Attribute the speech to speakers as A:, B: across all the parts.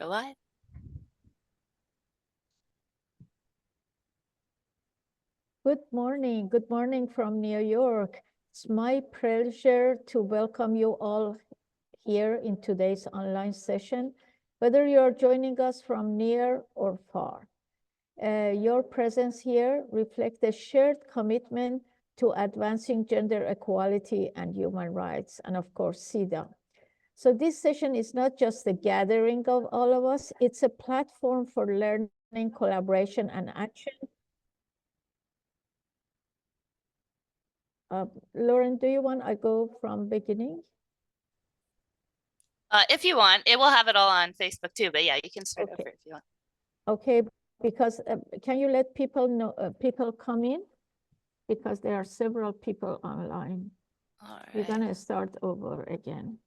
A: We're live.
B: Good morning from New York. It's my pleasure to welcome you all here in today's online session, whether you're joining us from near or far. Your presence here reflects a shared commitment to advancing gender equality and human rights, and of course, CEDAW. So this session is not just a gathering of all of us, it's a platform for learning, collaboration, and action. Lauren, do you want I go from beginning?
A: If you want, it will have it all on Facebook too, but yeah, you can start over if you want.
B: Okay, because can you let people know, people come in? Because there are several people online.
A: All right.
B: We're gonna start over again.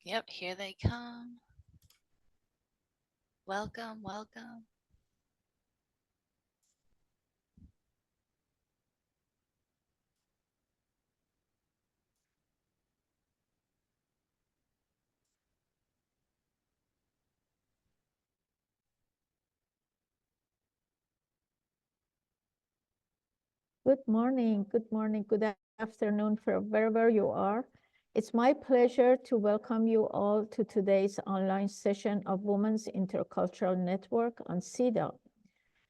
A: Yep, here they come. Welcome, welcome.
B: Good morning, good afternoon from wherever you are. It's my pleasure to welcome you all to today's online session of Women's Intercultural Network on CEDAW.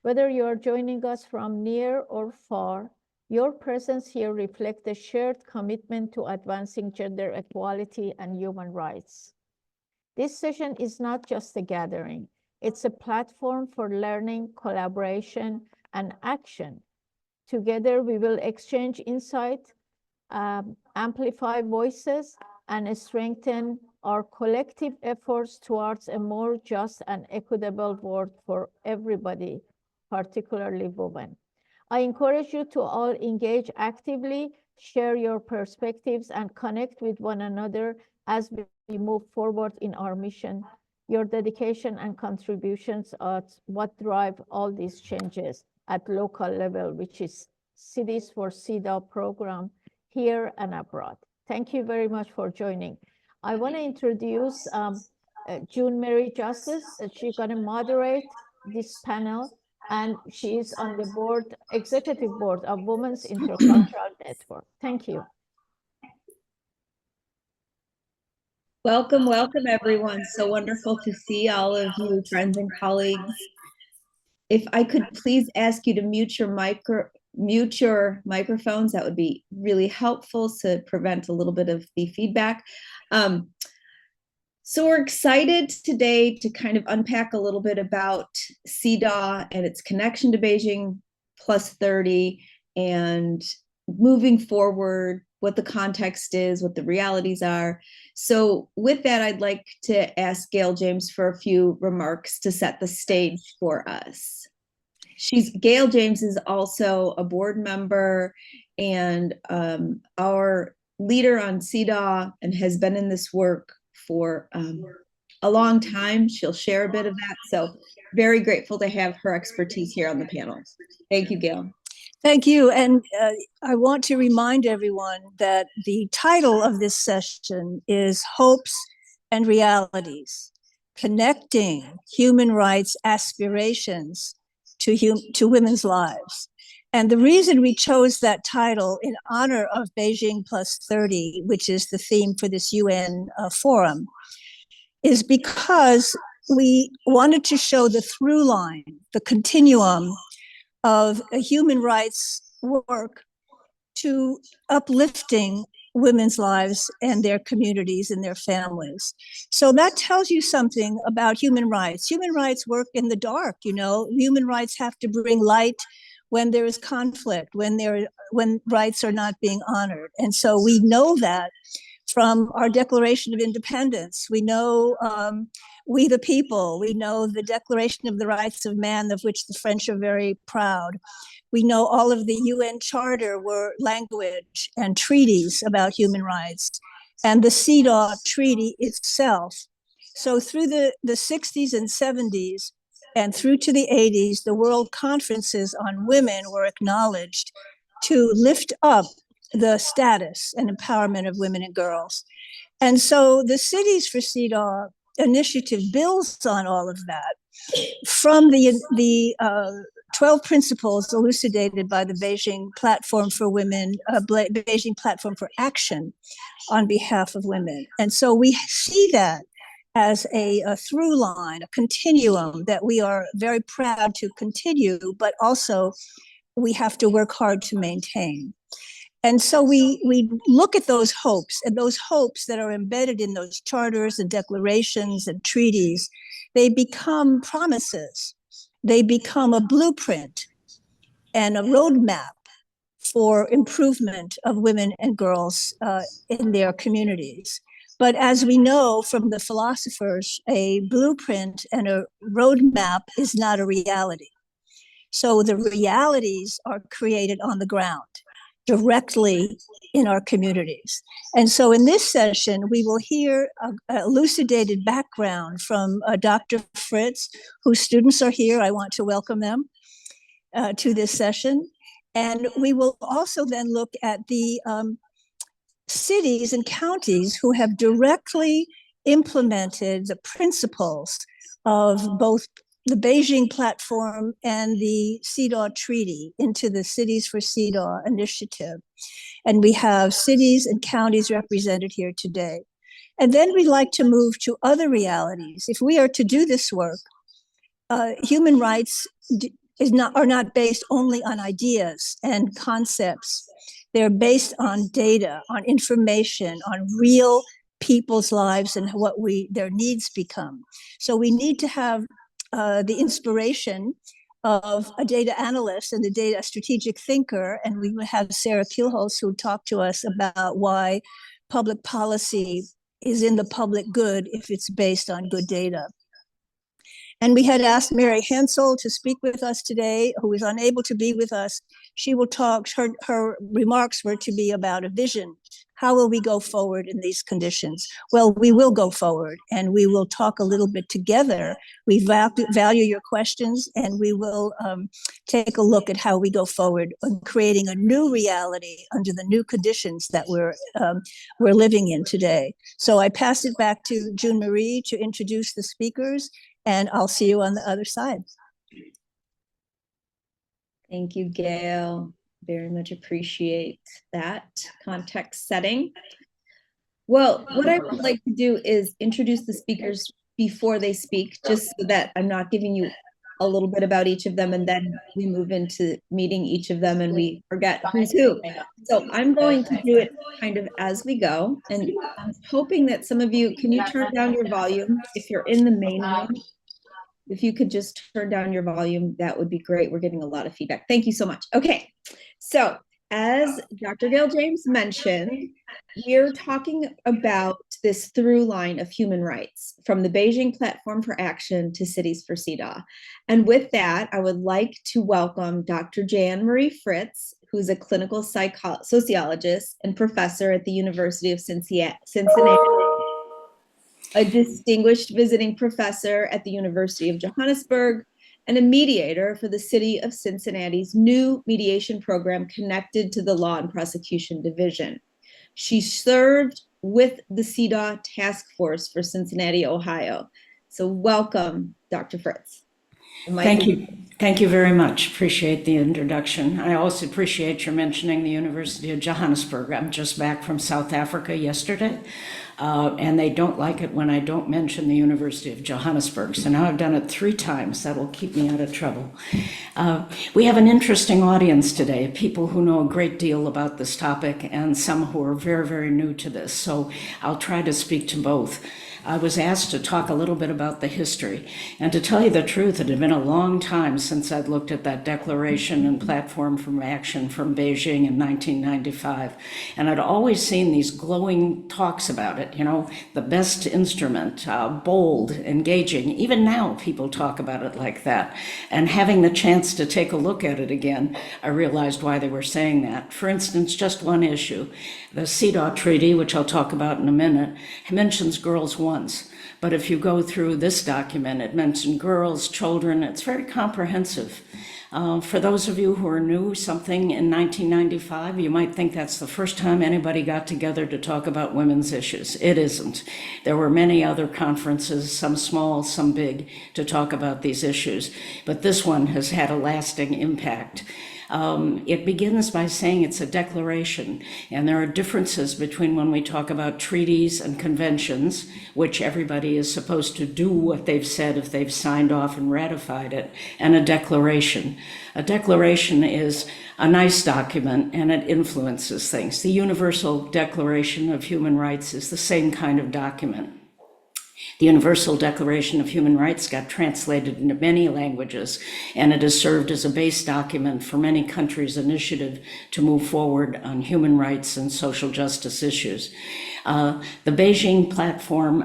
B: Whether you are joining us from near or far, your presence here reflects a shared commitment to advancing gender equality and human rights. This session is not just a gathering, it's a platform for learning, collaboration, and action. Together, we will exchange insight, amplify voices, and strengthen our collective efforts towards a more just and equitable world for everybody, particularly women. I encourage you to all engage actively, share your perspectives, and connect with one another as we move forward in our mission. Your dedication and contributions are what drive all these changes at local level, which is Cities for CEDAW program here and abroad. Thank you very much for joining. I want to introduce June Mary Justice. She's going to moderate this panel, and she is on the board, executive board of Women's Intercultural Network. Thank you.
C: Welcome, welcome everyone. So wonderful to see all of you, friends and colleagues. If I could please ask you to mute your microphones, that would be really helpful to prevent a little bit of the feedback. So we're excited today to kind of unpack a little bit about CEDAW and its connection to Beijing+30 and moving forward, what the context is, what the realities are. So with that, I'd like to ask Gail James for a few remarks to set the stage for us. Gail James is also a board member and our leader on CEDAW and has been in this work for a long time. She'll share a bit of that. So very grateful to have her expertise here on the panel. Thank you, Gail.
D: Thank you. And I want to remind everyone that the title of this session is Hopes and Realities, Connecting Human Rights Aspirations to Women's Lives. And the reason we chose that title in honor of Beijing+30, which is the theme for this UN forum, is because we wanted to show the through line, the continuum of a human rights work to uplifting women's lives and their communities and their families. So that tells you something about human rights. Human rights work in the dark, you know. Human rights have to bring light when there is conflict, when rights are not being honored. And so we know that from our Declaration of Independence. We know we the people, we know the Declaration of the Rights of Man, of which the French are very proud. We know all of the UN Charter were language and treaties about human rights, and the CEDAW Treaty itself. So through the 60s and 70s, And through to the 80s, the world conferences on women were acknowledged to lift up the status and empowerment of women and girls. And so the Cities for CEDAW initiative builds on all of that from the 12 principles elucidated by the Beijing Platform for Women, Beijing Platform for Action on behalf of women. And so we see that as a through line, a continuum that we are very proud to continue, but also we have to work hard to maintain. And so we look at those hopes, and those hopes that are embedded in those charters and declarations and treaties, they become promises. They become a blueprint and a roadmap for improvement of women and girls in their communities. But as we know from the philosophers, a blueprint and a roadmap is not a reality. So the realities are created on the ground, directly in our communities. And so in this session, we will hear a elucidated background from Dr. Fritz, whose students are here. I want to welcome them to this session. And we will also then look at the cities and counties who have directly implemented the principles of both the Beijing Platform and the CEDAW Treaty into the Cities for CEDAW initiative. And we have cities and counties represented here today. And then we'd like to move to other realities. If we are to do this work, human rights are not based only on ideas and concepts. They're based on data, on information, on real people's lives and what their needs become. So we need to have the inspiration of a data analyst and a strategic thinker, and we will have Sarah Kielholz who talk to us about why public policy is in the public good if it's based on good data. And we had asked Mary Hensel to speak with us today, who is unable to be with us. She will talk, her remarks were to be about a vision. How will we go forward in these conditions? Well, we will go forward, and we will talk a little bit together. We value your questions, and we will take a look at how we go forward on creating a new reality under the new conditions that we're living in today. So I pass it back to June Marie to introduce the speakers, and I'll see you on the other side.
C: Thank you, Gail. Very much appreciate that context setting. Well, what I would like to do is introduce the speakers before they speak, just so that I'm not giving you a little bit about each of them and then we move into meeting each of them and we forget who's who. So I'm going to do it kind of as we go, and I'm hoping that some of you, can you turn down your volume if you're in the main room? If you could just turn down your volume, that would be great. We're getting a lot of feedback. Thank you so much. Okay, so as Dr. Gail James mentioned, we're talking about this through line of human rights from the Beijing Platform for Action to Cities for CEDAW. And with that, I would like to welcome Dr. Jan Marie Fritz, who's a clinical sociologist and professor at the University of Cincinnati, a distinguished visiting professor at the University of Johannesburg, and a mediator for the City of Cincinnati's new mediation program connected to the Law and Prosecution Division. She served with the CEDAW Task Force for Cincinnati, Ohio. So welcome, Dr. Fritz.
E: Thank you. Thank you very much. Appreciate the introduction. I also appreciate your mentioning the University of Johannesburg. I'm just back from South Africa yesterday, and they don't like it when I don't mention the University of Johannesburg. So now I've done it 3 times. That will keep me out of trouble. We have an interesting audience today, people who know a great deal about this topic and some who are very, very new to this. So I'll try to speak to both. I was asked to talk a little bit about the history, and to tell you the truth, it had been a long time since I'd looked at that Declaration and Platform for Action from Beijing in 1995, and I'd always seen these glowing talks about it, you know, the best instrument, bold, engaging. Even now people talk about it like that, and having the chance to take a look at it again, I realized why they were saying that. For instance, just one issue, the CEDAW Treaty, which I'll talk about in a minute, mentions girls once, But if you go through this document, it mentioned girls, children, it's very comprehensive. For those of you who are new, something in 1995, you might think that's the first time anybody got together to talk about women's issues. It isn't. There were many other conferences, some small, some big, to talk about these issues. But this one has had a lasting impact. It begins by saying it's a declaration, and there are differences between when we talk about treaties and conventions, which everybody is supposed to do what they've said if they've signed off and ratified it, and a declaration. A declaration is a nice document, and it influences things. The Universal Declaration of Human Rights is the same kind of document. The Universal Declaration of Human Rights got translated into many languages, and it has served as a base document for many countries' initiative to move forward on human rights and social justice issues. The Beijing Platform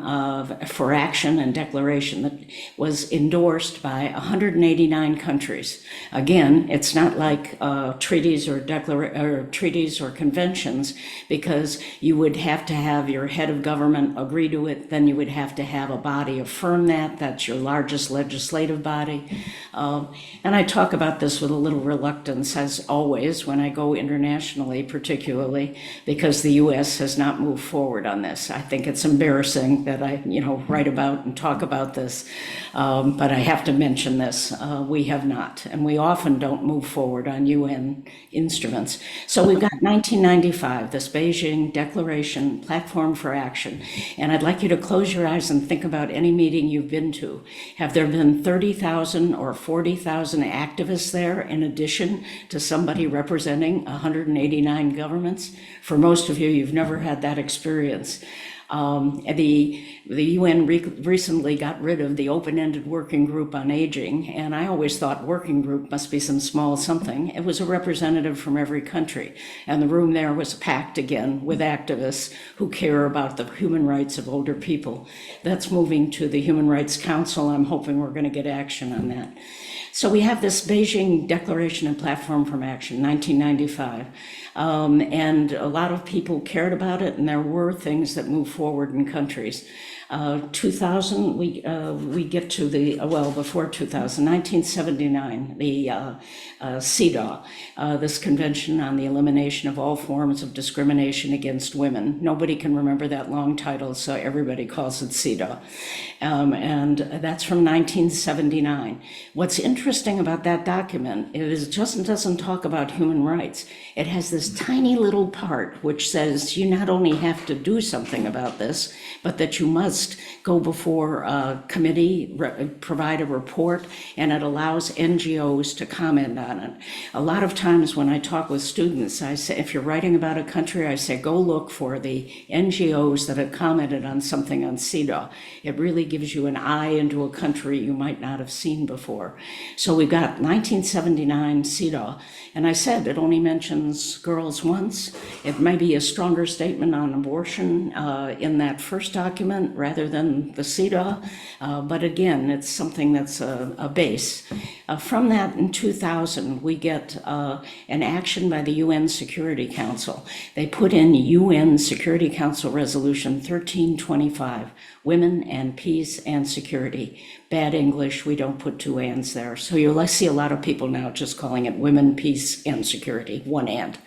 E: for Action and Declaration that was endorsed by 189 countries. Again, it's not like treaties or conventions, because you would have to have your head of government agree to it, then you would have to have a body affirm that. That's your largest legislative body. And I talk about this with a little reluctance, as always, when I go internationally, particularly because the U.S. has not moved forward on this. I think it's embarrassing that I, write about and talk about this, but I have to mention this. We have not, and we often don't move forward on UN instruments. So we've got 1995, this Beijing Declaration, Platform for Action, and I'd like you to close your eyes and think about any meeting you've been to. Have there been 30,000 or 40,000 activists there in addition to somebody representing 189 governments? For most of you, you've never had that experience. The UN recently got rid of the open-ended working group on aging, and I always thought working group must be some small something. It was a representative from every country, and the room there was packed again with activists who care about the human rights of older people. That's moving to the Human Rights Council. I'm hoping we're going to get action on that. So we have this Beijing Declaration and Platform for Action, 1995. And a lot of people cared about it, and there were things that moved forward in countries. 2000, we get to the, before 2000, 1979, the CEDAW, this Convention on the Elimination of All Forms of Discrimination Against Women. Nobody can remember that long title, so everybody calls it CEDAW. And that's from 1979. What's interesting about that document is it just doesn't talk about human rights. It has this tiny little part which says you not only have to do something about this, but that you must go before a committee, provide a report, and it allows NGOs to comment on it. A lot of times when I talk with students, I say, if you're writing about a country, I say, go look for the NGOs that have commented on something on CEDAW. It really gives you an eye into a country you might not have seen before. So we've got 1979 CEDAW, and I said it only mentions girls once. It may be a stronger statement on abortion in that first document rather than the CEDAW, but again, it's something that's a base. From that, in 2000, we get an action by the UN Security Council. They put in UN Security Council Resolution 1325, Women and Peace and Security. Bad English, we don't put two ands there. So you'll see a lot of people now just calling it Women, Peace and Security, one and.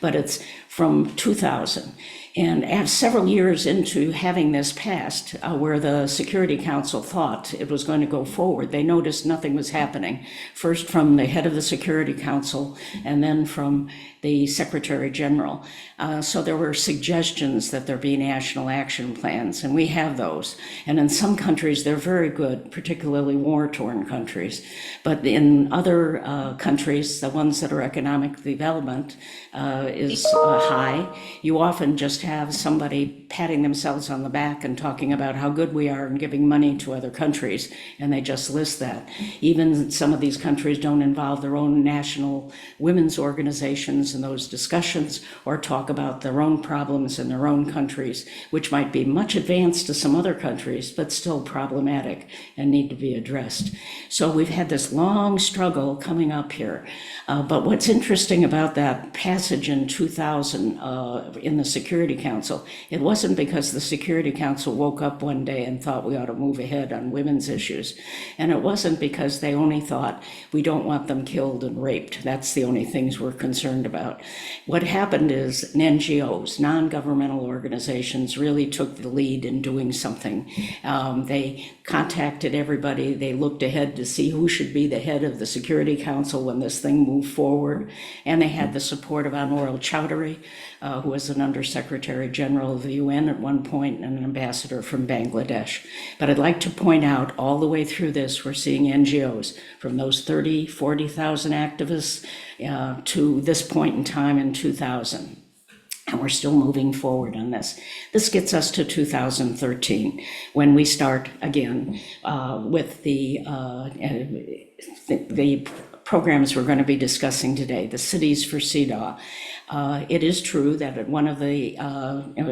E: But it's from 2000. And several years into having this passed, where the Security Council thought it was going to go forward, they noticed nothing was happening. First from the head of the Security Council, and then from the Secretary General. So there were suggestions that there be national action plans, and we have those. And in some countries, they're very good, particularly war-torn countries. But in other countries, the ones that are economic development is high, you often just have somebody patting themselves on the back and talking about how good we are and giving money to other countries, and they just list that. Even some of these countries don't involve their own national women's organizations in those discussions, or talk about their own problems in their own countries, which might be much advanced to some other countries, but still problematic and need to be addressed. So we've had this long struggle coming up here. But what's interesting about that passage in 2000 in the Security Security Council. It wasn't because the Security Council woke up one day and thought we ought to move ahead on women's issues. And it wasn't because they only thought we don't want them killed and raped. That's the only things we're concerned about. What happened is NGOs, non-governmental organizations, really took the lead in doing something. They contacted everybody. They looked ahead to see who should be the head of the Security Council when this thing moved forward. And they had the support of Anwar al-Chowdhury, who was an Undersecretary General of the UN at one point and an ambassador from Bangladesh. But I'd like to point out all the way through this, we're seeing NGOs from those 30, 40,000 activists to this point in time in 2000. And we're still moving forward on this. This gets us to 2013, when we start again with the programs we're going to be discussing today, the Cities for CEDAW. It is true that at one of the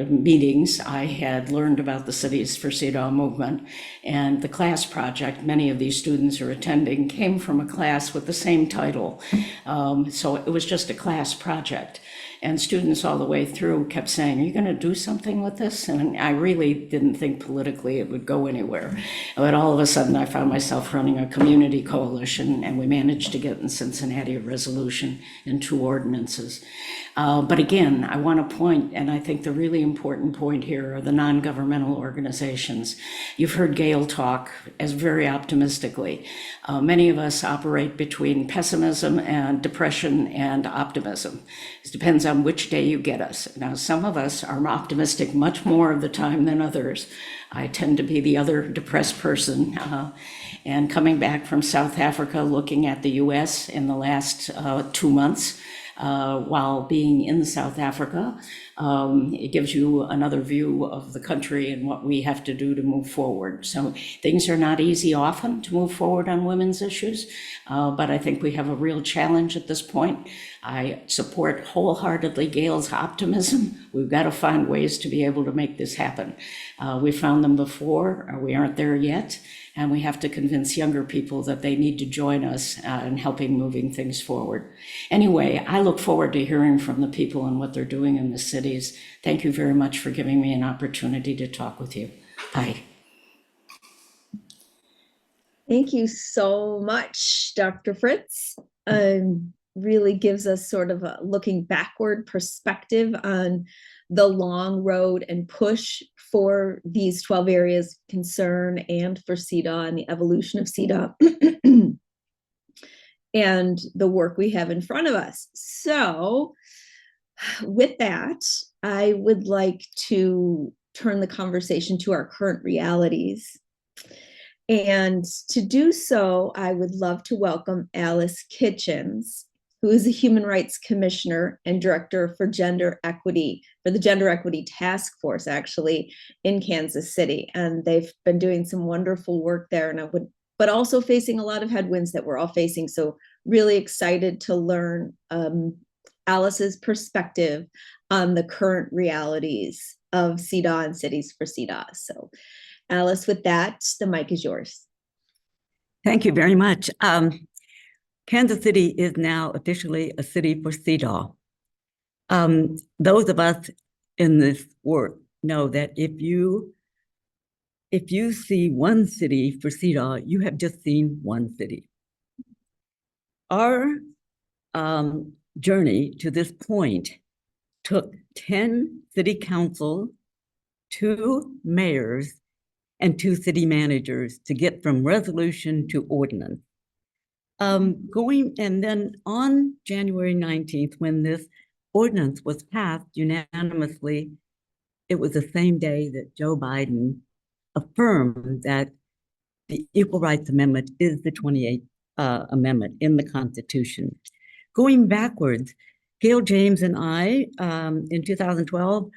E: meetings, I had learned about the Cities for CEDAW movement, and the class project many of these students are attending came from a class with the same title. So it was just a class project. And students all the way through kept saying, are you going to do something with this? And I really didn't think politically it would go anywhere. But all of a sudden, I found myself running a community coalition, and we managed to get in Cincinnati a resolution and 2 ordinances. But again, I want to point, and I think the really important point here are the non-governmental organizations. You've heard Gail talk as very optimistically. Many of us operate between pessimism and depression and optimism. It depends on which day you get us. Now, some of us are optimistic much more of the time than others. I tend to be the other depressed person. And coming back from South Africa, looking at the US in the last 2 months, while being in South Africa, it gives you another view of the country and what we have to do to move forward. So things are not easy often to move forward on women's issues, but I think we have a real challenge at this point. I support wholeheartedly Gail's optimism. We've got to find ways to be able to make this happen. We found them before, we aren't there yet, and we have to convince younger people that they need to join us in helping moving things forward. Anyway, I look forward to hearing from the people and what they're doing in the cities. Thank you very much for giving me an opportunity to talk with you. Bye.
C: Thank you so much, Dr. Fritz. Really gives us sort of a looking backward perspective on the long road and push for these 12 areas of concern and for CEDAW and the evolution of CEDAW and the work we have in front of us. So with that, I would like to turn the conversation to our current realities. And to do so, I would love to welcome Alice Kitchens, who is a Human Rights Commissioner and Director for Gender Equity, for the Gender Equity Task Force, actually, in Kansas City. And they've been doing some wonderful work there, but also facing a lot of headwinds that we're all facing. So really excited to learn Alice's perspective on the current realities of CEDAW and Cities for CEDAW. So Alice, with that, the mic is yours.
F: Thank you very much. Kansas City is now officially a city for CEDAW. Those of us in this work know that if you see one city for CEDAW, you have just seen one city. Our journey to this point took 10 city council, 2 mayors, and 2 city managers to get from resolution to ordinance. And then on January 19th, when this ordinance was passed unanimously, it was the same day that Joe Biden affirmed that the Equal Rights Amendment is the 28th Amendment in the Constitution. Going backwards, Gail James and I, in 2012,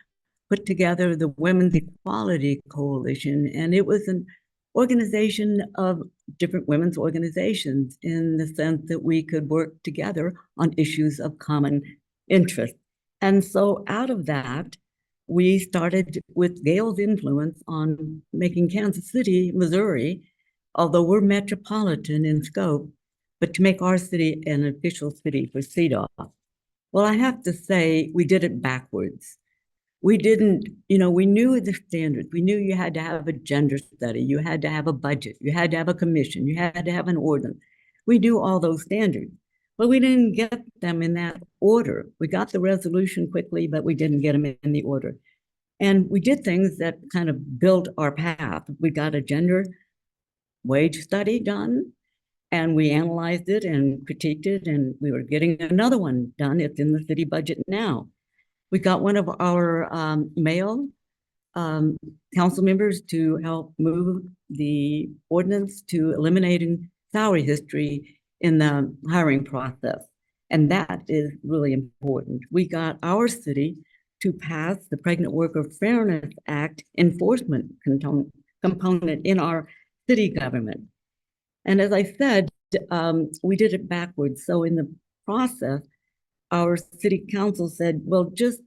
F: put together the Women's Equality Coalition, and it was an organization of different women's organizations in the sense that we could work together on issues of common interest. And so out of that, we started with Gail's influence on making Kansas City, Missouri, although we're metropolitan in scope, but to make our city an official city for CEDAW. Well, I have to say we did it backwards. we didn't, we knew the standards. We knew you had to have a gender study, you had to have a budget, you had to have a commission, you had to have an ordinance. We knew all those standards, but we didn't get them in that order. We got the resolution quickly, but we didn't get them in the order. And we did things that kind of built our path. We got a gender wage study done, and we analyzed it and critiqued it, and we were getting another one done. It's in the city budget now. We got one of our male council members to help move the ordinance to eliminating salary history in the hiring process. And that is really important. We got our city to pass the Pregnant Worker Fairness Act enforcement component in our city government. And as I said, we did it backwards. So in the process, our city council said, well, just,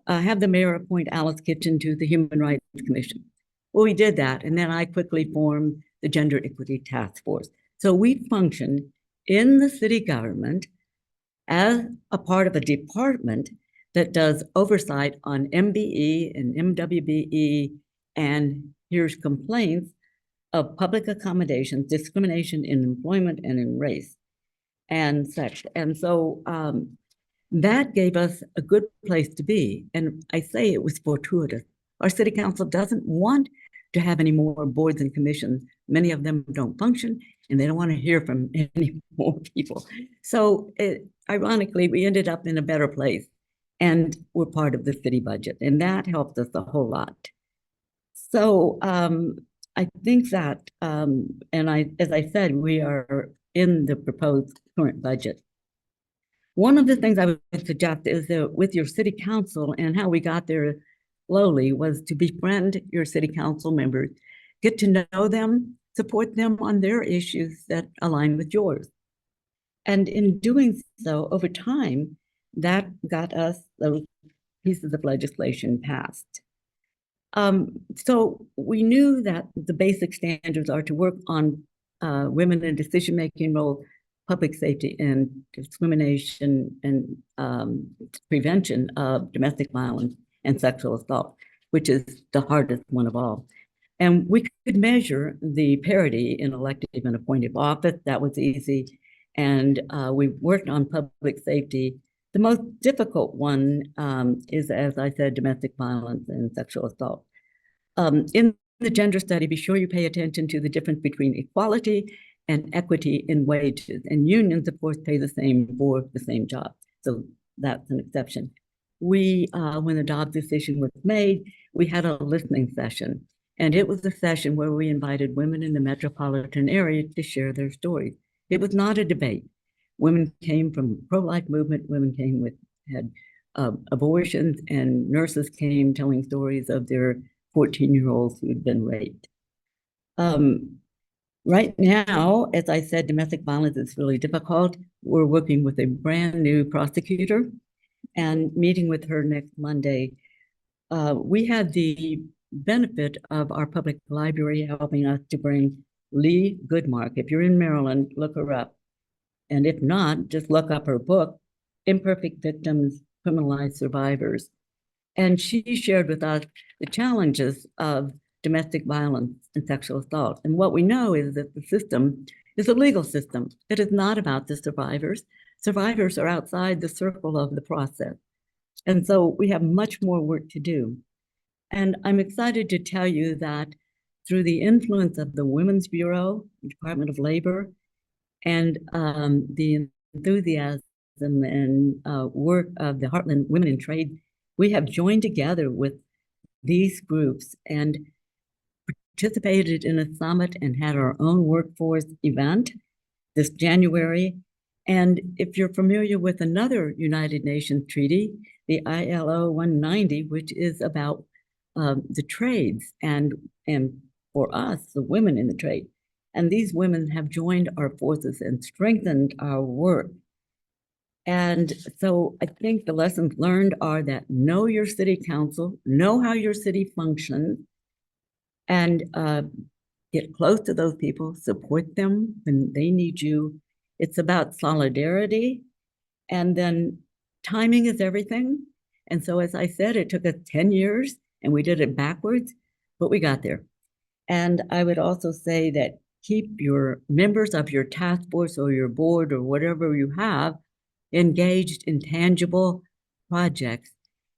F: have the mayor appoint Alice Kitchen to the Human Rights Commission. Well, we did that. And then I quickly formed the Gender Equity Task Force. So we function in the city government as a part of a department that does oversight on MBE and MWBE and hears complaints of public accommodations, discrimination in employment and in race and such. And so that gave us a good place to be. And I say it was fortuitous. Our city council doesn't want to have any more boards and commissions. Many of them don't function, and they don't want to hear from any more people. So ironically, we ended up in a better place, and we're part of the city budget, and that helped us a whole lot. So I think that, as I said, we are in the proposed current budget. One of the things I would suggest is that with your city council, and how we got there slowly, was to befriend your city council members, get to know them, support them on their issues that align with yours. And in doing so, over time, that got us those pieces of legislation passed. So we knew that the basic standards are to work on women in decision-making roles, public safety, and discrimination and prevention of domestic violence and sexual assault, which is the hardest one of all. And we could measure the parity in elective and appointed office. That was easy. And we worked on public safety. The most difficult one is, as I said, domestic violence and sexual assault. In the gender study, be sure you pay attention to the difference between equality and equity in wages. And unions, of course, pay the same for the same job. So that's an exception. We, when the Dobbs decision was made, we had a listening session. And it was a session where we invited women in the metropolitan area to share their stories. It was not a debate. Women came from the pro-life movement, women came had abortions, and nurses came telling stories of their 14-year-olds who had been raped. Right now, as I said, domestic violence is really difficult. We're working with a brand new prosecutor and meeting with her next Monday. We had the benefit of our public library helping us to bring Lee Goodmark. If you're in Maryland, look her up. And if not, just look up her book, Imperfect Victims, Criminalized Survivors. And she shared with us the challenges of domestic violence and sexual assault. And what we know is that the system is a legal system. It is not about the survivors. Survivors are outside the circle of the process. And so we have much more work to do. And I'm excited to tell you that through the influence of the Women's Bureau, Department of Labor, and the enthusiasm and work of the Heartland Women in Trade, we have joined together with these groups and participated in a summit and had our own workforce event this January. And if you're familiar with another United Nations treaty, the ILO 190, which is about the trades and for us, the women in the trade. And these women have joined our forces and strengthened our work. And so I think the lessons learned are that know your city council, know how your city functions, and get close to those people, support them when they need you. It's about solidarity. And then timing is everything. And so, as I said, it took us 10 years and we did it backwards, but we got there. And I would also say that keep your members of your task force or your board or whatever you have engaged in tangible projects.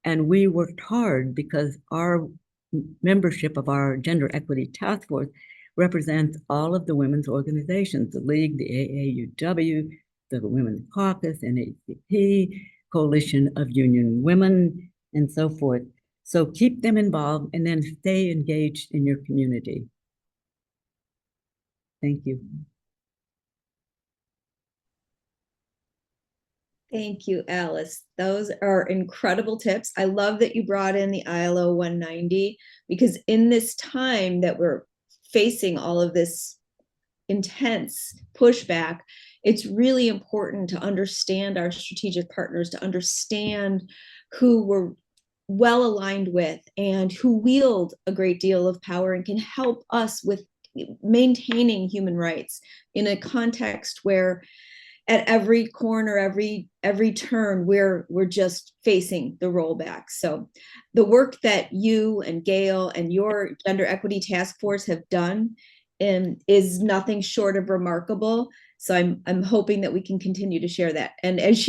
F: And we worked hard because our membership of our Gender Equity Task Force represents all of the women's organizations, the League, the AAUW, the Women's Caucus, NACP, Coalition of Union Women, and so forth. So keep them involved and then stay engaged in your community. Thank you.
C: Thank you, Alice. Those are incredible tips. I love that you brought in the ILO 190, because in this time that we're facing all of this intense pushback, it's really important to understand our strategic partners, to understand who we're well aligned with and who wield a great deal of power and can help us with maintaining human rights in a context where at every corner, every turn, we're just facing the rollback. So the work that you and Gail and your Gender Equity Task Force have done is nothing short of remarkable. So I'm hoping that we can continue to share that. And as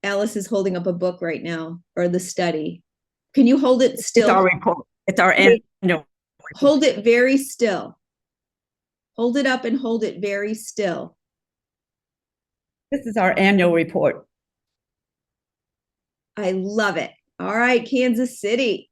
C: Alice is holding up a book right now, or the study. Can you hold it still?
F: It's our report. It's our annual.
C: Hold it very still. Hold it up and hold it very still.
F: This is our annual report.
C: I love it. All right, Kansas City.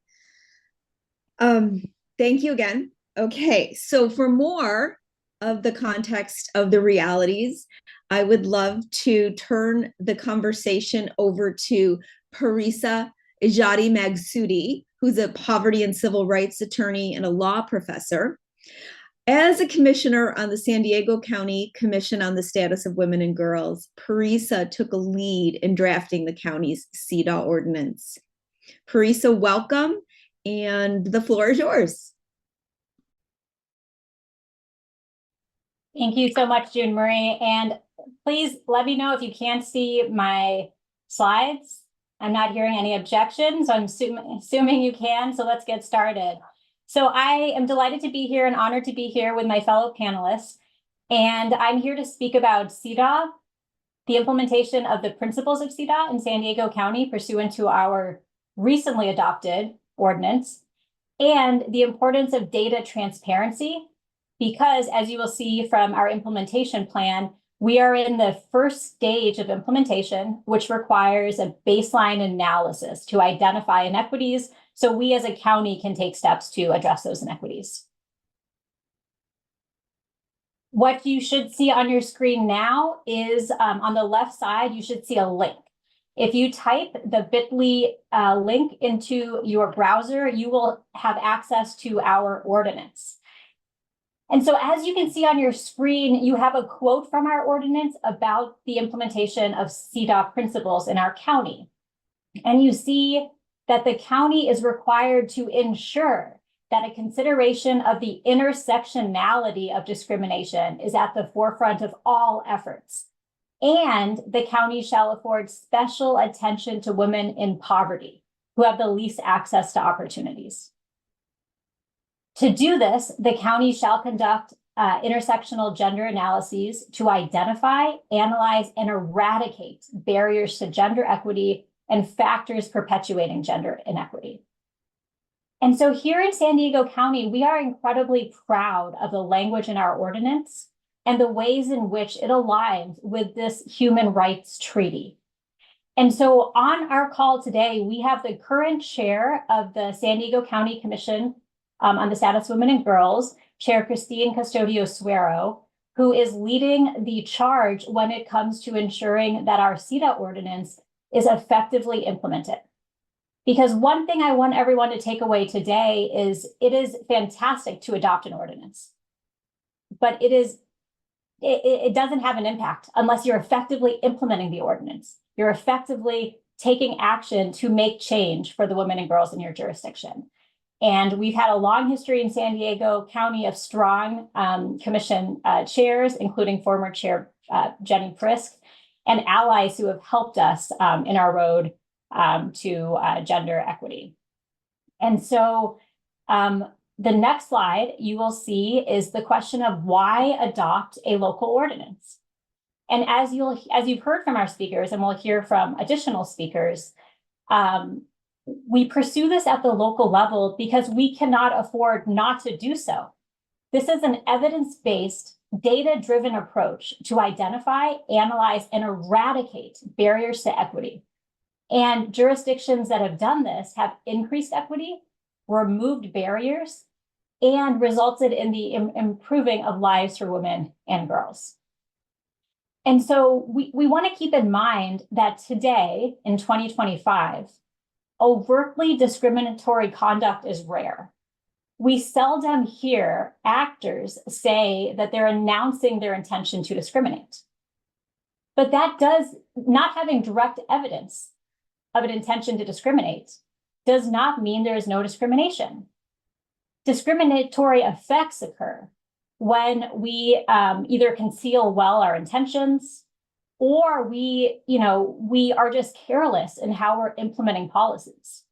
C: Thank you again. Okay, so for more of the context of the realities, I would love to turn the conversation over to Parisa Ijadi Magsudi, who's a poverty and civil rights attorney and a law professor. As a commissioner on the San Diego County Commission on the Status of Women and Girls, Parisa took a lead in drafting the county's CEDAW ordinance. Parisa, welcome, and the floor is yours.
G: Thank you so much, June Marie. And please let me know if you can't see my slides. I'm not hearing any objections. I'm assuming you can, so let's get started. So I am delighted to be here and honored to be here with my fellow panelists. And I'm here to speak about CEDAW, the implementation of the principles of CEDAW in San Diego County pursuant to our recently adopted ordinance, and the importance of data transparency, because as you will see from our implementation plan, we are in the first stage of implementation, which requires a baseline analysis to identify inequities so we as a county can take steps to address those inequities. What you should see on your screen now is on the left side, you should see a link. If you type the bit.ly link into your browser, you will have access to our ordinance. And so as you can see on your screen, you have a quote from our ordinance about the implementation of CEDAW principles in our county. And you see that the county is required to ensure that a consideration of the intersectionality of discrimination is at the forefront of all efforts. And the county shall afford special attention to women in poverty who have the least access to opportunities. To do this, the county shall conduct intersectional gender analyses to identify, analyze, and eradicate barriers to gender equity and factors perpetuating gender inequity. And so here in San Diego County, we are incredibly proud of the language in our ordinance and the ways in which it aligns with this human rights treaty. And so on our call today, we have the current chair of the San Diego County Commission on the Status of Women and Girls, Chair Christine Custodio-Suero, who is leading the charge when it comes to ensuring that our CEDAW ordinance is effectively implemented. Because one thing I want everyone to take away today is it is fantastic to adopt an ordinance, but it doesn't have an impact unless you're effectively implementing the ordinance. You're effectively taking action to make change for the women and girls in your jurisdiction. And we've had a long history in San Diego County of strong commission chairs, including former chair Jenny Prisk, and allies who have helped us in our road to gender equity. And so the next slide you will see is the question of why adopt a local ordinance. And as you've heard from our speakers, and we'll hear from additional speakers, we pursue this at the local level because we cannot afford not to do so. This is an evidence-based, data-driven approach to identify, analyze, and eradicate barriers to equity. And jurisdictions that have done this have increased equity, removed barriers, and resulted in the improving of lives for women and girls. And so we want to keep in mind that today, in 2025, overtly discriminatory conduct is rare. We seldom hear actors say that they're announcing their intention to discriminate. But that not having direct evidence of an intention to discriminate does not mean there is no discrimination. Discriminatory effects occur when we either conceal well our intentions, or we are just careless in how we're implementing policies.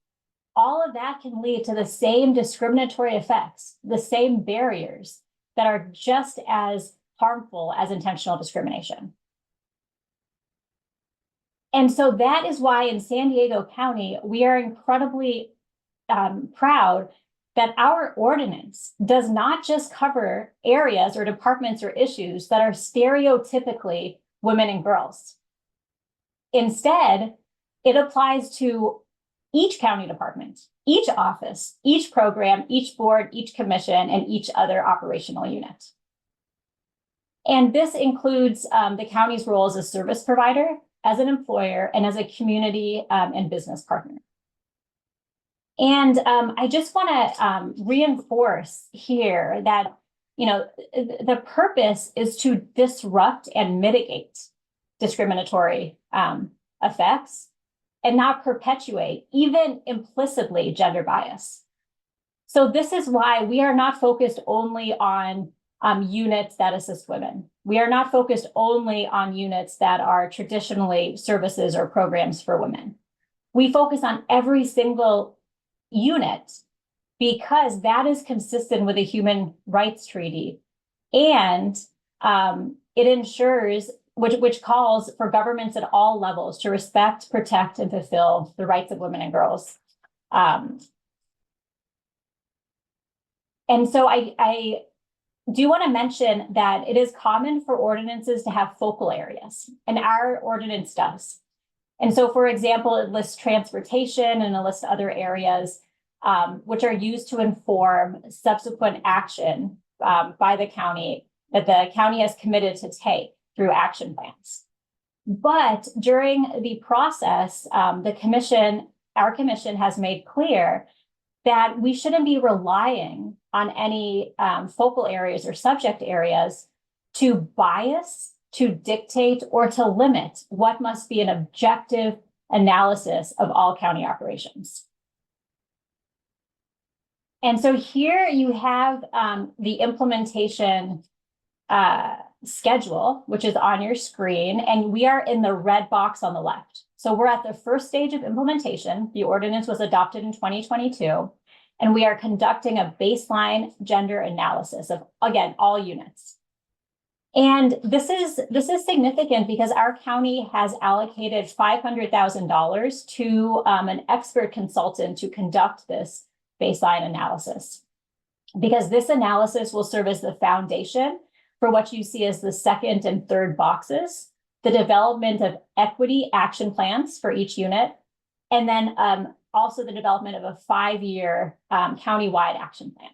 G: All of that can lead to the same discriminatory effects, the same barriers that are just as harmful as intentional discrimination. And so that is why in San Diego County, we are incredibly proud that our ordinance does not just cover areas or departments or issues that are stereotypically women and girls. Instead, it applies to each county department, each office, each program, each board, each commission, and each other operational unit. And this includes the county's role as a service provider, as an employer, and as a community and business partner. And I just want to reinforce here that, the purpose is to disrupt and mitigate discriminatory effects and not perpetuate, even implicitly, gender bias. So this is why we are not focused only on units that assist women. We are not focused only on units that are traditionally services or programs for women. We focus on every single unit because that is consistent with the Human Rights Treaty, and it ensures, which calls for governments at all levels to respect, protect, and fulfill the rights of women and girls. And so I do want to mention that it is common for ordinances to have focal areas, and our ordinance does. And so, for example, it lists transportation and it lists other areas which are used to inform subsequent action by the county that the county has committed to take through action plans. But during the process, our commission has made clear that we shouldn't be relying on any focal areas or subject areas to bias, to dictate, or to limit what must be an objective analysis of all county operations. And so here you have the implementation schedule, which is on your screen, and we are in the red box on the left. So we're at the first stage of implementation. The ordinance was adopted in 2022, and we are conducting a baseline gender analysis of, again, all units. And this is significant because our county has allocated $500,000 to an expert consultant to conduct this baseline analysis, because this analysis will serve as the foundation for what you see as the second and third boxes, the development of equity action plans for each unit, and then also the development of a 5-year countywide action plan.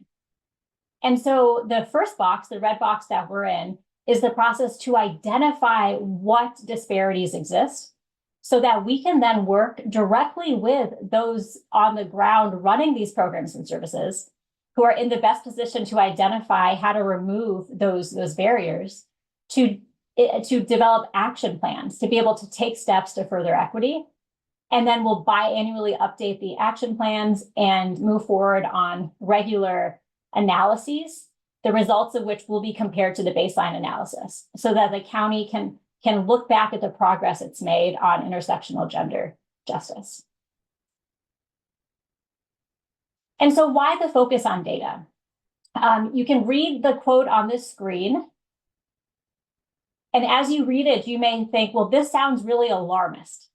G: And so the first box, the red box that we're in, is the process to identify what disparities exist so that we can then work directly with those on the ground running these programs and services who are in the best position to identify how to remove those barriers to develop action plans, to be able to take steps to further equity. And then we'll biannually update the action plans and move forward on regular analyses, the results of which will be compared to the baseline analysis so that the county can look back at the progress it's made on intersectional gender justice. And so why the focus on data? You can read the quote on this screen. And as you read it, you may think, well, this sounds really alarmist.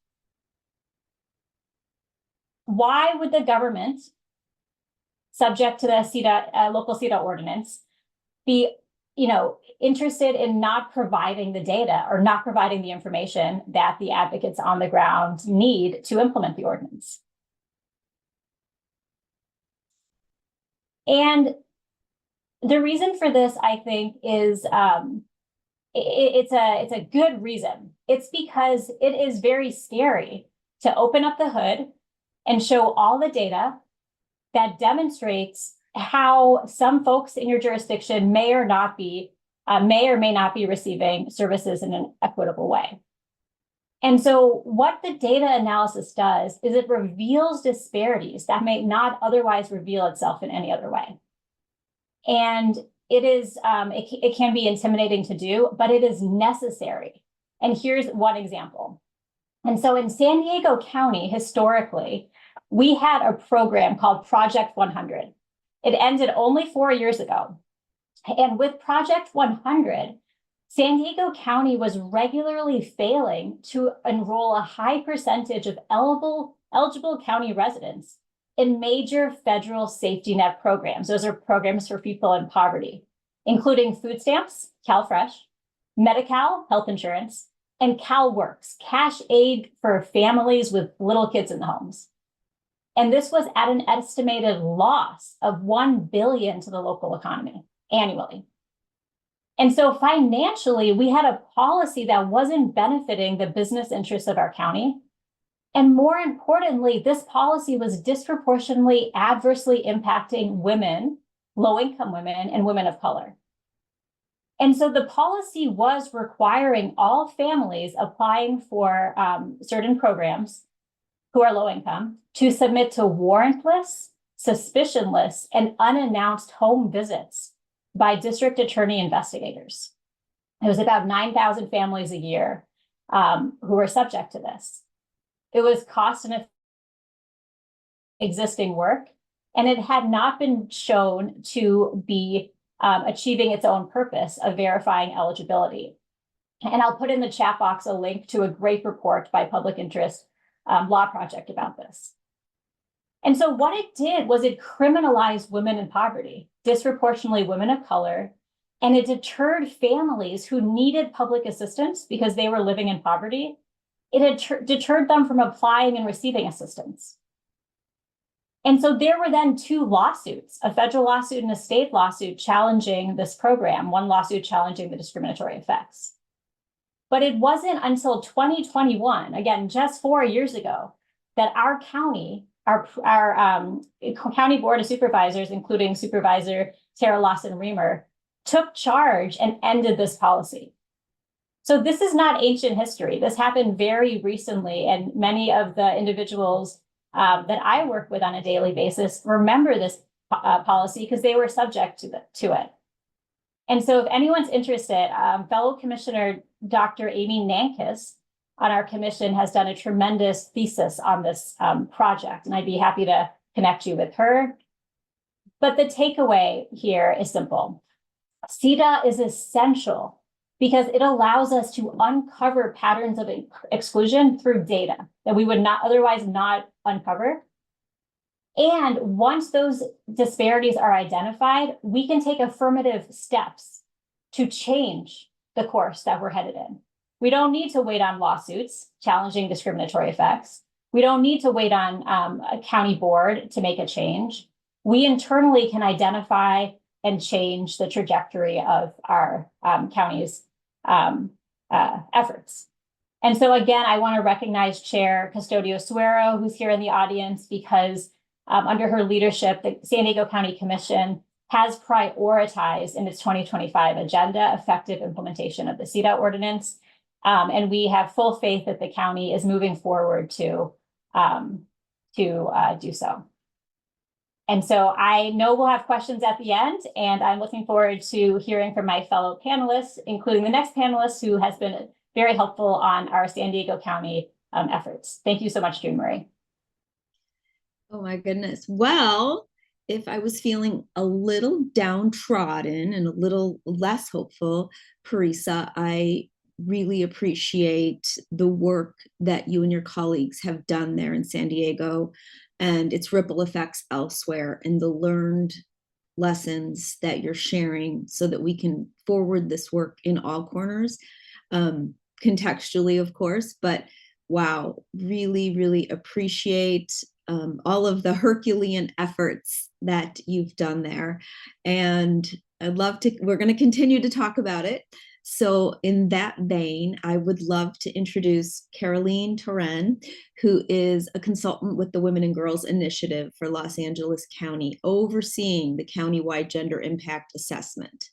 G: Why would the government, subject to the CEDAW, local CEDAW ordinance, be interested in not providing the data or not providing the information that the advocates on the ground need to implement the ordinance? And the reason for this, I think, is it's a good reason. It's because it is very scary to open up the hood and show all the data that demonstrates how some folks in your jurisdiction may or may not be receiving services in an equitable way. And so what the data analysis does is it reveals disparities that may not otherwise reveal itself in any other way. And it is, it can be intimidating to do, but it is necessary. And here's one example. And so in San Diego County, historically, we had a program called Project 100. It ended only 4 years ago. And with Project 100, San Diego County was regularly failing to enroll a high percentage of eligible county residents in major federal safety net programs. Those are programs for people in poverty, including food stamps, CalFresh, Medi-Cal, health insurance, and CalWorks, cash aid for families with little kids in the homes. And this was at an estimated loss of $1 billion to the local economy annually. And so financially, we had a policy that wasn't benefiting the business interests of our county. And more importantly, this policy was disproportionately adversely impacting women, low-income women, and women of color. And so the policy was requiring all families applying for certain programs who are low income to submit to warrantless, suspicionless, and unannounced home visits by district attorney investigators. It was about 9,000 families a year who were subject to this. It was cost and existing work, and it had not been shown to be achieving its own purpose of verifying eligibility. And I'll put in the chat box a link to a great report by Public Interest Law Project about this. And so what it did was it criminalized women in poverty, disproportionately women of color, and it deterred families who needed public assistance because they were living in poverty. It had deterred them from applying and receiving assistance. And so there were then two lawsuits, a federal lawsuit and a state lawsuit challenging this program, one lawsuit challenging the discriminatory effects. But it wasn't until 2021, again, just 4 years ago, that our county, our county board of supervisors, including Supervisor Tara Lawson-Remer, took charge and ended this policy. So this is not ancient history. This happened very recently, and many of the individuals that I work with on a daily basis remember this policy because they were subject to it. And so if anyone's interested, fellow Commissioner Dr. Amy Nankus on our commission has done a tremendous thesis on this project, and I'd be happy to connect you with her. But the takeaway here is simple. CEDAW is essential because it allows us to uncover patterns of exclusion through data that we would not otherwise uncover. And once those disparities are identified, we can take affirmative steps to change the course that we're headed in. We don't need to wait on lawsuits challenging discriminatory effects. We don't need to wait on a county board to make a change. We internally can identify and change the trajectory of our county's efforts. And so again, I want to recognize Chair Custodio Suero, who's here in the audience, because under her leadership, the San Diego County Commission has prioritized in its 2025 agenda effective implementation of the CEDAW ordinance. And we have full faith that the county is moving forward to do so. And so I know we'll have questions at the end, and I'm looking forward to hearing from my fellow panelists, including the next panelist who has been very helpful on our San Diego County efforts. Thank you so much, June Marie.
C: Oh my goodness. Well, if I was feeling a little downtrodden and a little less hopeful, Parisa, I really appreciate the work that you and your colleagues have done there in San Diego and its ripple effects elsewhere, and the learned lessons that you're sharing so that we can forward this work in all corners, contextually, of course. But wow, really, really appreciate all of the Herculean efforts that you've done there. And we're going to continue to talk about it. So in that vein, I would love to introduce Caroline Torren, who is a consultant with the Women and Girls Initiative for Los Angeles County, overseeing the countywide gender impact assessment.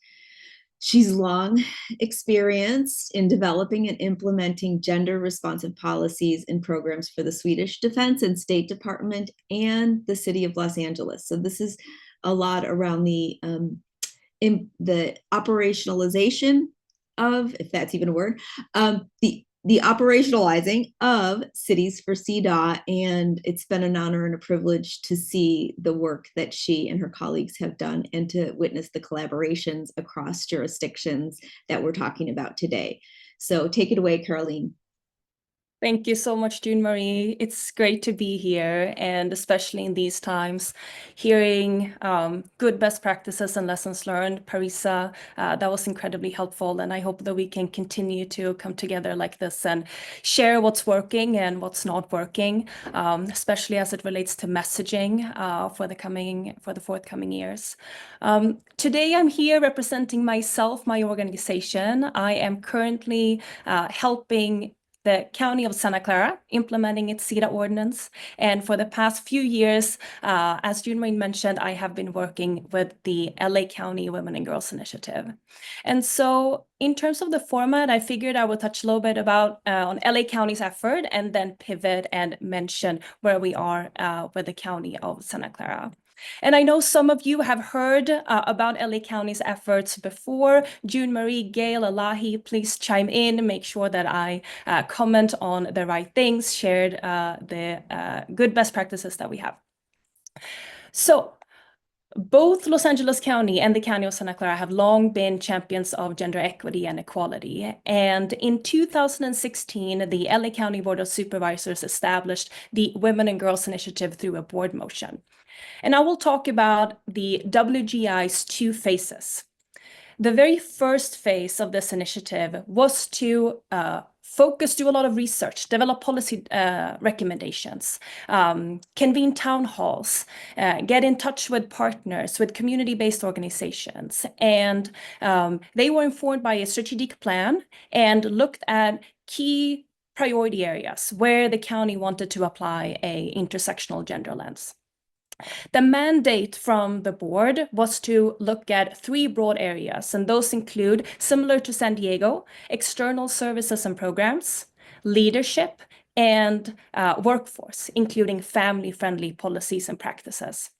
C: She's long experienced in developing and implementing gender responsive policies and programs for the Swedish Defense and State Department and the City of Los Angeles. So this is a lot around the operationalization of, if that's even a word, the operationalizing of Cities for CEDAW, and it's been an honor and a privilege to see the work that she and her colleagues have done and to witness the collaborations across jurisdictions that we're talking about today. So take it away, Caroline.
H: Thank you so much, June Marie. It's great to be here, and especially in these times, hearing good best practices and lessons learned. Parisa, that was incredibly helpful, and I hope that we can continue to come together like this and share what's working and what's not working, especially as it relates to messaging for the forthcoming years. Today, I'm here representing myself, my organization. I am currently helping the County of Santa Clara implementing its CEDAW ordinance. And for the past few years, as June Marie mentioned, I have been working with the LA County Women and Girls Initiative. And so in terms of the format, I figured I would touch a little bit about on LA County's effort and then pivot and mention where we are with the County of Santa Clara. And I know some of you have heard about LA County's efforts before. June Marie, Gail, Elahi, please chime in, make sure that I comment on the right things, shared the good best practices that we have. So both Los Angeles County and the County of Santa Clara have long been champions of gender equity and equality. And in 2016, the LA County Board of Supervisors established the Women and Girls Initiative through a board motion. And I will talk about the WGI's two phases. The very first phase of this initiative was to do a lot of research, develop policy recommendations, convene town halls, get in touch with partners, with community-based organizations. And they were informed by a strategic plan and looked at key priority areas where the county wanted to apply an intersectional gender lens. The mandate from the board was to look at three broad areas, and those include, similar to San Diego, external services and programs, leadership, and workforce, including family-friendly policies and practices.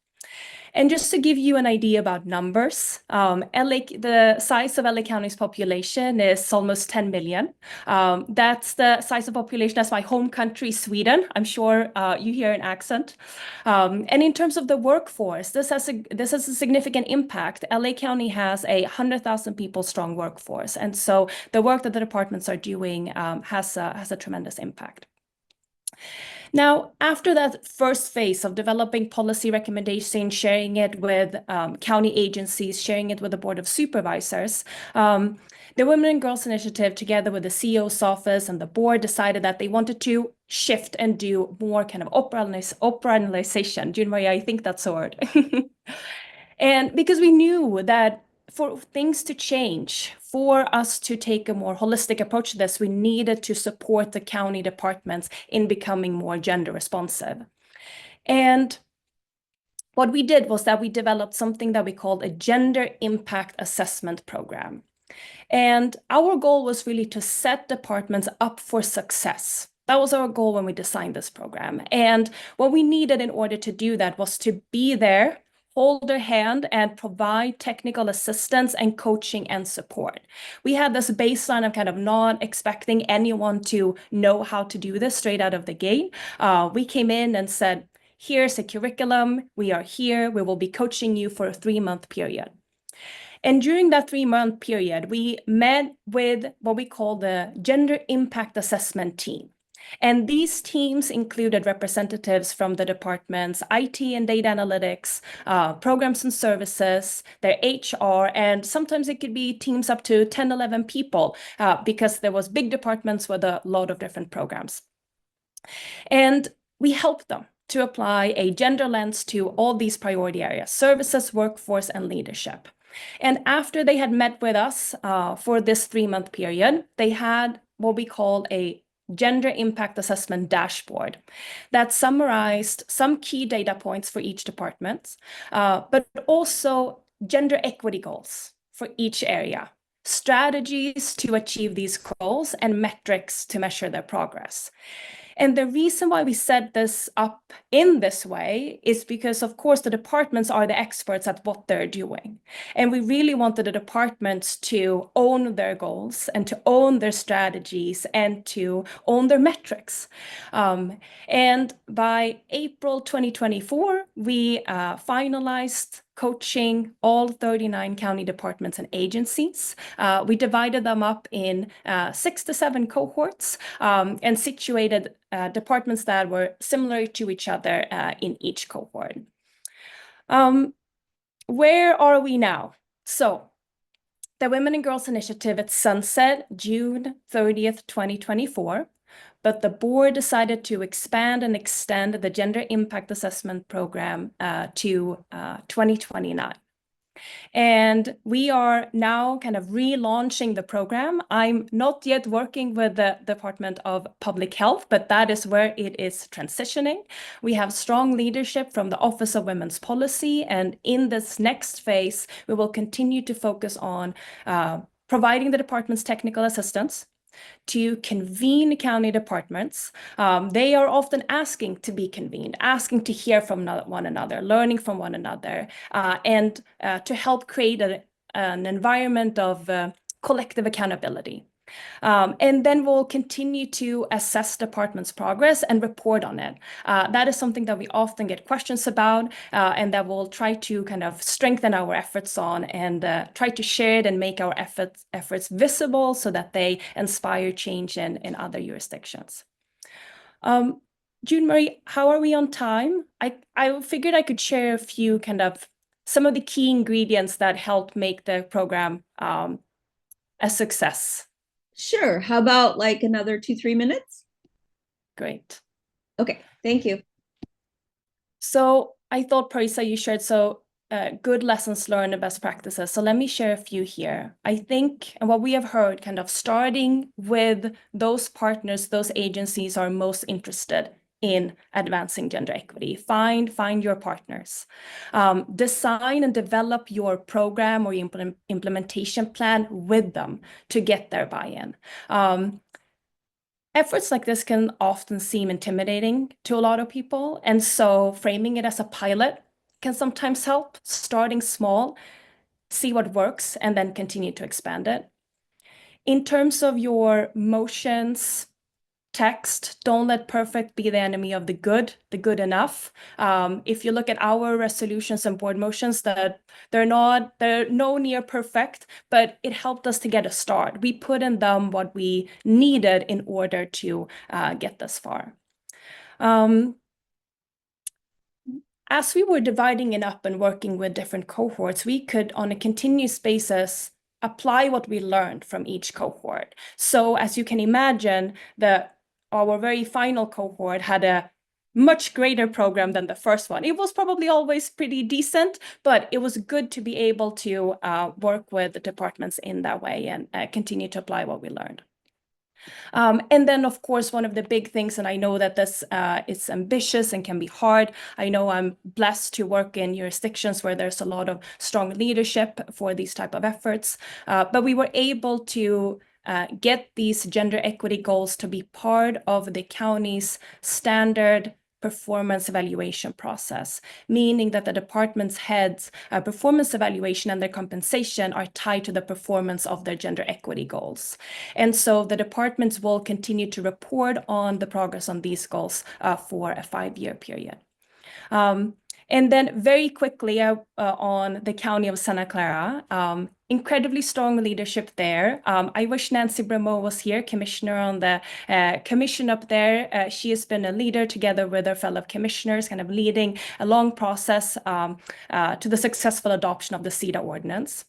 H: And just to give you an idea about numbers, the size of LA County's population is almost 10 million. That's the size of population as my home country, Sweden. I'm sure you hear an accent. And in terms of the workforce, this has a significant impact. LA County has a 100,000 people strong workforce. And so the work that the departments are doing has a tremendous impact. Now, after that first phase of developing policy recommendations, sharing it with county agencies, sharing it with the Board of Supervisors, the Women and Girls Initiative, together with the CEO's office and the board, decided that they wanted to shift and do more kind of operationalization. June Marie, I think that's a word. And because we knew that for things to change, for us to take a more holistic approach to this, we needed to support the county departments in becoming more gender responsive. And what we did was that we developed something that we called a gender impact assessment program. And our goal was really to set departments up for success. That was our goal when we designed this program. And what we needed in order to do that was to be there, hold their hand, and provide technical assistance and coaching and support. We had this baseline of kind of not expecting anyone to know how to do this straight out of the gate. We came in and said, Here's a curriculum. We are here. We will be coaching you for a 3-month period. And during that 3-month period, we met with what we call the Gender Impact Assessment Team. And these teams included representatives from the department's IT and data analytics, programs and services, their HR, and sometimes it could be teams up to 10, 11 people because there was big departments with a lot of different programs. And we helped them to apply a gender lens to all these priority areas: services, workforce, and leadership. And after they had met with us for this 3-month period, they had what we call a gender impact assessment dashboard that summarized some key data points for each department, but also gender equity goals for each area, strategies to achieve these goals, and metrics to measure their progress. And the reason why we set this up in this way is because, of course, the departments are the experts at what they're doing. And we really wanted the departments to own their goals and to own their strategies and to own their metrics. And by April 2024, we finalized coaching all 39 county departments and agencies. We divided them up in 6 to 7 cohorts and situated departments that were similar to each other in each cohort. Where are we now? So the Women and Girls Initiative at sunset June 30th, 2024. But the board decided to expand and extend the Gender Impact Assessment Program to 2029. And we are now kind of relaunching the program. I'm not yet working with the Department of Public Health, but that is where it is transitioning. We have strong leadership from the Office of Women's Policy, and in this next phase, we will continue to focus on providing the department's technical assistance, to convene county departments. They are often asking to be convened, asking to hear from one another, learning from one another, and to help create an environment of collective accountability. And then we'll continue to assess department's progress and report on it. That is something that we often get questions about, and that we'll try to kind of strengthen our efforts on and try to share it and make our efforts visible so that they inspire change in other jurisdictions. June Marie, how are we on time? I figured I could share a few some of the key ingredients that helped make the program a success.
C: Sure. How about like another 2-3 minutes?
H: Great.
C: Okay, thank you.
H: So I thought, Parisa, you shared good lessons learned and best practices. So let me share a few here. I think, and what we have heard, kind of starting with those partners, those agencies are most interested in advancing gender equity. Find your partners. Design and develop your program or your implementation plan with them to get their buy-in. Efforts like this can often seem intimidating to a lot of people, and so framing it as a pilot can sometimes help. Starting small, see what works, and then continue to expand it. In terms of your motions, text, don't let perfect be the enemy of the good enough. If you look at our resolutions and board motions, that they're no near perfect, but it helped us to get a start. We put in them what we needed in order to get this far. As we were dividing it up and working with different cohorts, we could, on a continuous basis, apply what we learned from each cohort. So as you can imagine, our very final cohort had a much greater program than the first one. It was probably always pretty decent, but it was good to be able to work with the departments in that way and continue to apply what we learned. And then, of course, one of the big things, and I know that this is ambitious and can be hard. I know I'm blessed to work in jurisdictions where there's a lot of strong leadership for these type of efforts, but we were able to get these gender equity goals to be part of the county's standard performance evaluation process, meaning that the department's heads' performance evaluation and their compensation are tied to the performance of their gender equity goals. And so the departments will continue to report on the progress on these goals for a 5-year period. And then very quickly on the County of Santa Clara, incredibly strong leadership there. I wish Nancy Brimo was here, commissioner on the commission up there. She has been a leader together with her fellow commissioners, kind of leading a long process to the successful adoption of the CEDAW ordinance.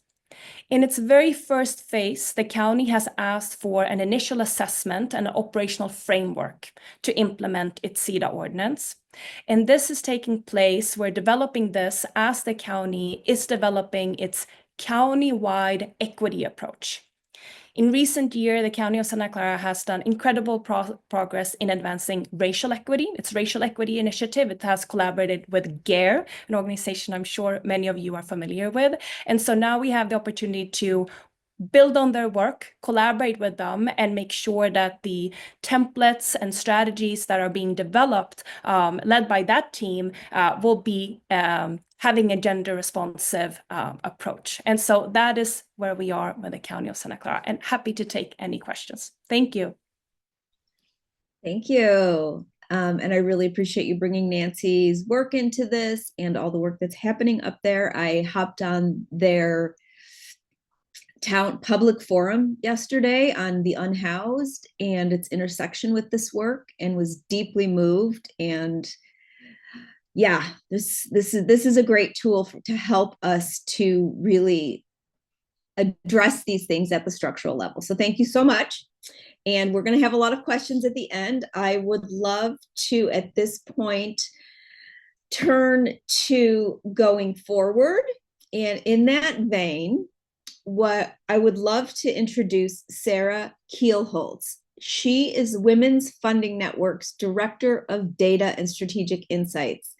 H: In its very first phase, the county has asked for an initial assessment and an operational framework to implement its CEDAW ordinance. And this is taking place, we're developing this as the county is developing its county-wide equity approach. In recent years, the County of Santa Clara has done incredible progress in advancing racial equity. Its racial equity initiative, it has collaborated with GARE, an organization I'm sure many of you are familiar with. And so now we have the opportunity to build on their work, collaborate with them, and make sure that the templates and strategies that are being developed, led by that team, will be having a gender responsive approach. And so that is where we are with the County of Santa Clara, and happy to take any questions. Thank you.
C: Thank you. And I really appreciate you bringing Nancy's work into this and all the work that's happening up there. I hopped on their town public forum yesterday on the unhoused and its intersection with this work, and was deeply moved. And yeah, this is a great tool to help us to really address these things at the structural level. So thank you so much. And we're going to have a lot of questions at the end. I would love to, at this point, turn to going forward. And in that vein, what I would love to introduce Sarah Kielholtz. She is Women's Funding Network's Director of Data and Strategic Insights.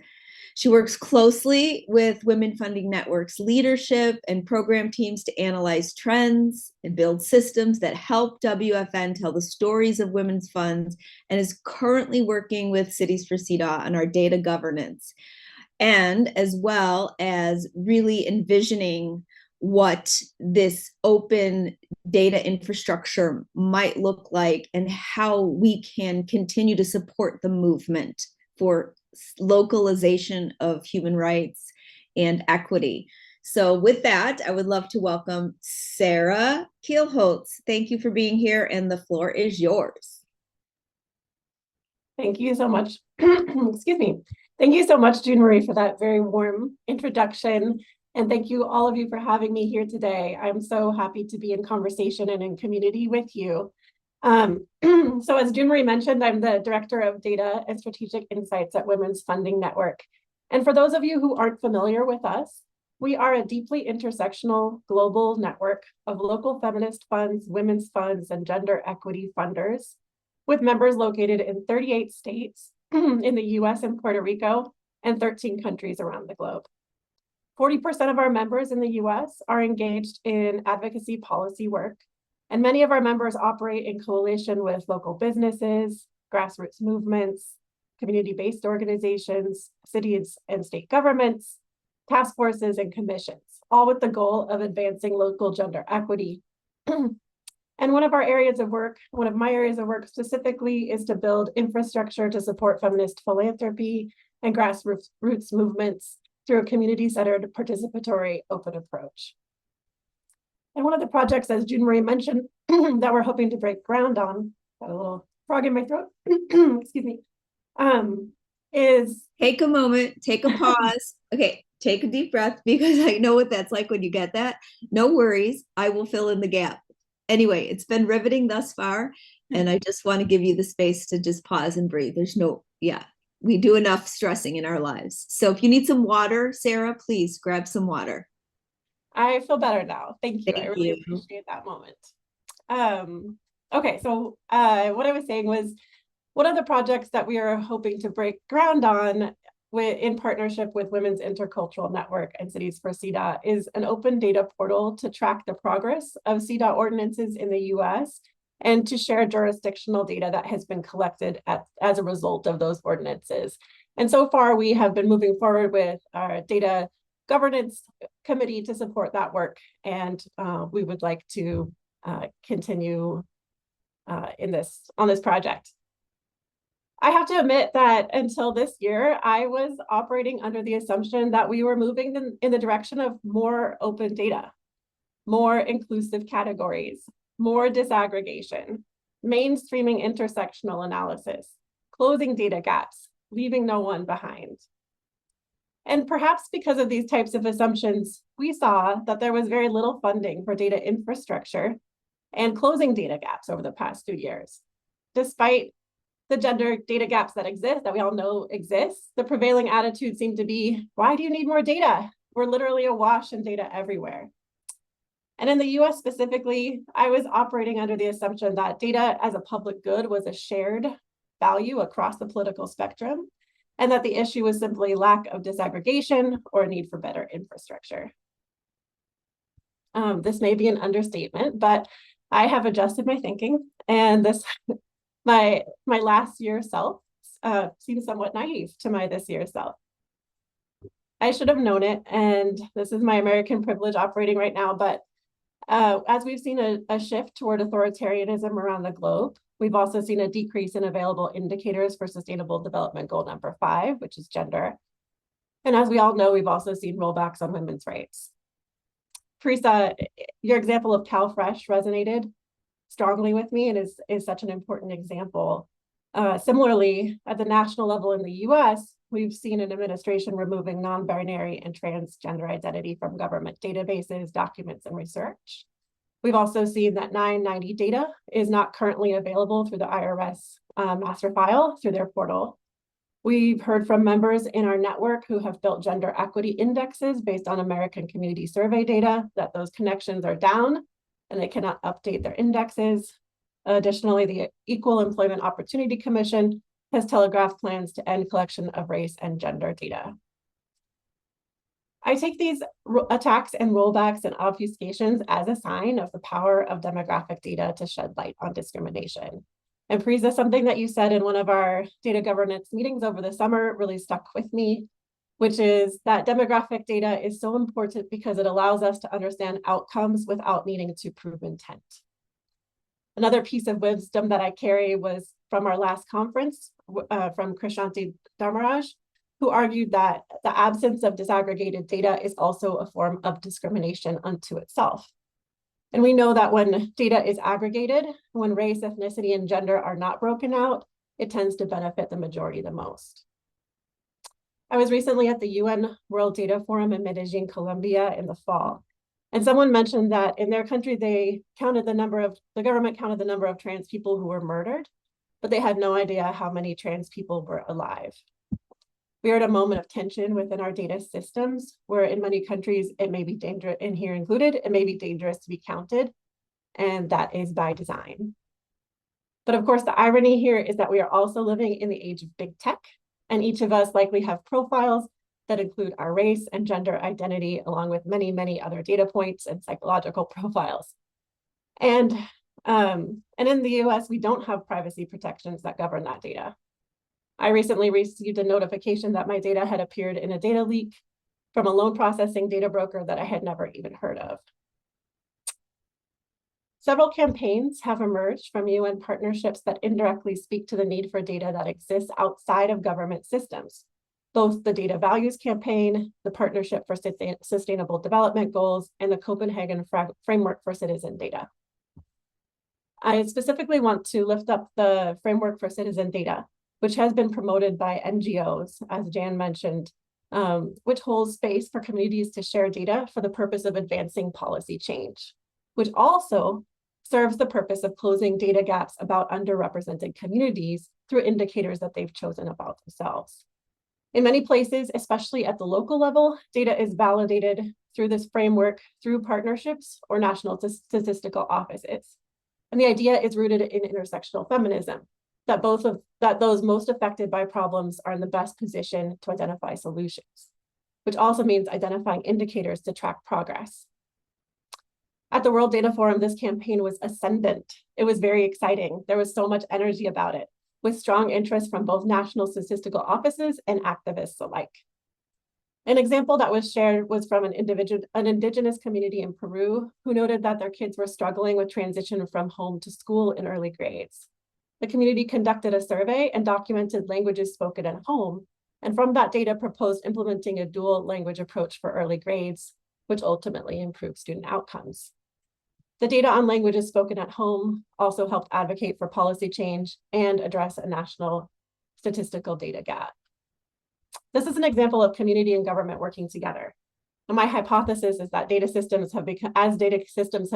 C: She works closely with Women Funding Network's leadership and program teams to analyze trends and build systems that help WFN tell the stories of women's funds, and is currently working with Cities for CEDAW on our data governance, and as well as really envisioning what this open data infrastructure might look like and how we can continue to support the movement for localization of human rights and equity. So with that, I would love to welcome Sarah Kielholtz. Thank you for being here, and the floor is yours.
I: Thank you so much. Excuse me. Thank you so much, June Marie, for that very warm introduction. And thank you, all of you, for having me here today. I'm so happy to be in conversation and in community with you. So as June Marie mentioned, I'm the Director of Data and Strategic Insights at Women's Funding Network. And for those of you who aren't familiar with us, we are a deeply intersectional global network of local feminist funds, women's funds, and gender equity funders, with members located in 38 states in the US and Puerto Rico, and 13 countries around the globe. 40% of our members in the US are engaged in advocacy policy work, and many of our members operate in coalition with local businesses, grassroots movements, community-based organizations, cities and state governments, task forces, and commissions, all with the goal of advancing local gender equity. And one of my areas of work specifically, is to build infrastructure to support feminist philanthropy and grassroots movements through a community-centered, participatory, open approach. And one of the projects, as June Marie mentioned, that we're hoping to break ground on, got a little frog in my throat, excuse me, is...
C: Take a moment, take a pause. Okay, take a deep breath, because I know what that's like when you get that. No worries, I will fill in the gap. Anyway, it's been riveting thus far, and I just want to give you the space to just pause and breathe. There's no, we do enough stressing in our lives. So if you need some water, Sarah, please grab some water.
I: I feel better now. Thank you.
C: Thank
I: I really
C: you.
I: appreciate that moment. Okay, so what I was saying was, one of the projects that we are hoping to break ground on in partnership with Women's Intercultural Network and Cities for CEDAW is an open data portal to track the progress of CEDAW ordinances in the US, and to share jurisdictional data that has been collected as a result of those ordinances. And so far, we have been moving forward with our data governance committee to support that work. And we would like to continue on this project. I have to admit that until this year, I was operating under the assumption that we were moving in the direction of more open data, more inclusive categories, more disaggregation, mainstreaming intersectional analysis, closing data gaps, leaving no one behind. And perhaps because of these types of assumptions, we saw that there was very little funding for data infrastructure and closing data gaps over the past few years. Despite the gender data gaps that exist, that we all know exist, the prevailing attitude seemed to be, why do you need more data? We're literally awash in data everywhere. And in the US specifically, I was operating under the assumption that data as a public good was a shared value across the political spectrum, and that the issue was simply lack of disaggregation or a need for better infrastructure. This may be an understatement, but I have adjusted my thinking, and this my last year self seems somewhat naive to my this year self. I should have known it, and this is my American privilege operating right now, but as we've seen a shift toward authoritarianism around the globe, we've also seen a decrease in available indicators for Sustainable Development Goal number 5, which is gender. And as we all know, we've also seen rollbacks on women's rights. Teresa, your example of CalFresh resonated strongly with me and is such an important example. Similarly, at the national level in the US, we've seen an administration removing non-binary and transgender identity from government databases, documents, and research. We've also seen that 990 data is not currently available through the IRS master file through their portal. We've heard from members in our network who have built gender equity indexes based on American Community Survey data that those connections are down and they cannot update their indexes. Additionally, the Equal Employment Opportunity Commission has telegraphed plans to end collection of race and gender data. I take these attacks and rollbacks and obfuscations as a sign of the power of demographic data to shed light on discrimination. And Parisa, something that you said in one of our data governance meetings over the summer really stuck with me, which is that demographic data is so important because it allows us to understand outcomes without needing to prove intent. Another piece of wisdom that I carry was from our last conference from Krishanti Dharmaraj, who argued that the absence of disaggregated data is also a form of discrimination unto itself. And we know that when data is aggregated, when race, ethnicity, and gender are not broken out, it tends to benefit the majority the most. I was recently at the UN World Data Forum in Medellin, Colombia in the fall. And someone mentioned that in their country, the government counted the number of trans people who were murdered, but they had no idea how many trans people were alive. We are at a moment of tension within our data systems, where in many countries, it may be dangerous, and here included, it may be dangerous to be counted, and that is by design. But of course, the irony here is that we are also living in the age of big tech, and each of us likely have profiles that include our race and gender identity, along with many, many other data points and psychological profiles. And in the US, we don't have privacy protections that govern that data. I recently received a notification that my data had appeared in a data leak from a loan processing data broker that I had never even heard of. Several campaigns have emerged from UN partnerships that indirectly speak to the need for data that exists outside of government systems. Both the Data Values Campaign, the Partnership for Sustainable Development Goals, and the Copenhagen Framework for Citizen Data. I specifically want to lift up the Framework for Citizen Data, which has been promoted by NGOs, as Jan mentioned, which holds space for communities to share data for the purpose of advancing policy change, which also serves the purpose of closing data gaps about underrepresented communities through indicators that they've chosen about themselves. In many places, especially at the local level, data is validated through this framework through partnerships or national statistical offices. And the idea is rooted in intersectional feminism, that those most affected by problems are in the best position to identify solutions, which also means identifying indicators to track progress. At the World Data Forum, this campaign was ascendant. It was very exciting. There was so much energy about it, with strong interest from both national statistical offices and activists alike. An example that was shared was from an indigenous community in Peru who noted that their kids were struggling with transition from home to school in early grades. the community conducted a survey and documented languages spoken at home. And from that data proposed implementing a dual language approach for early grades, which ultimately improved student outcomes. The data on languages spoken at home also helped advocate for policy change and address a national statistical data gap. This is an example of community and government working together. And my hypothesis is that data systems have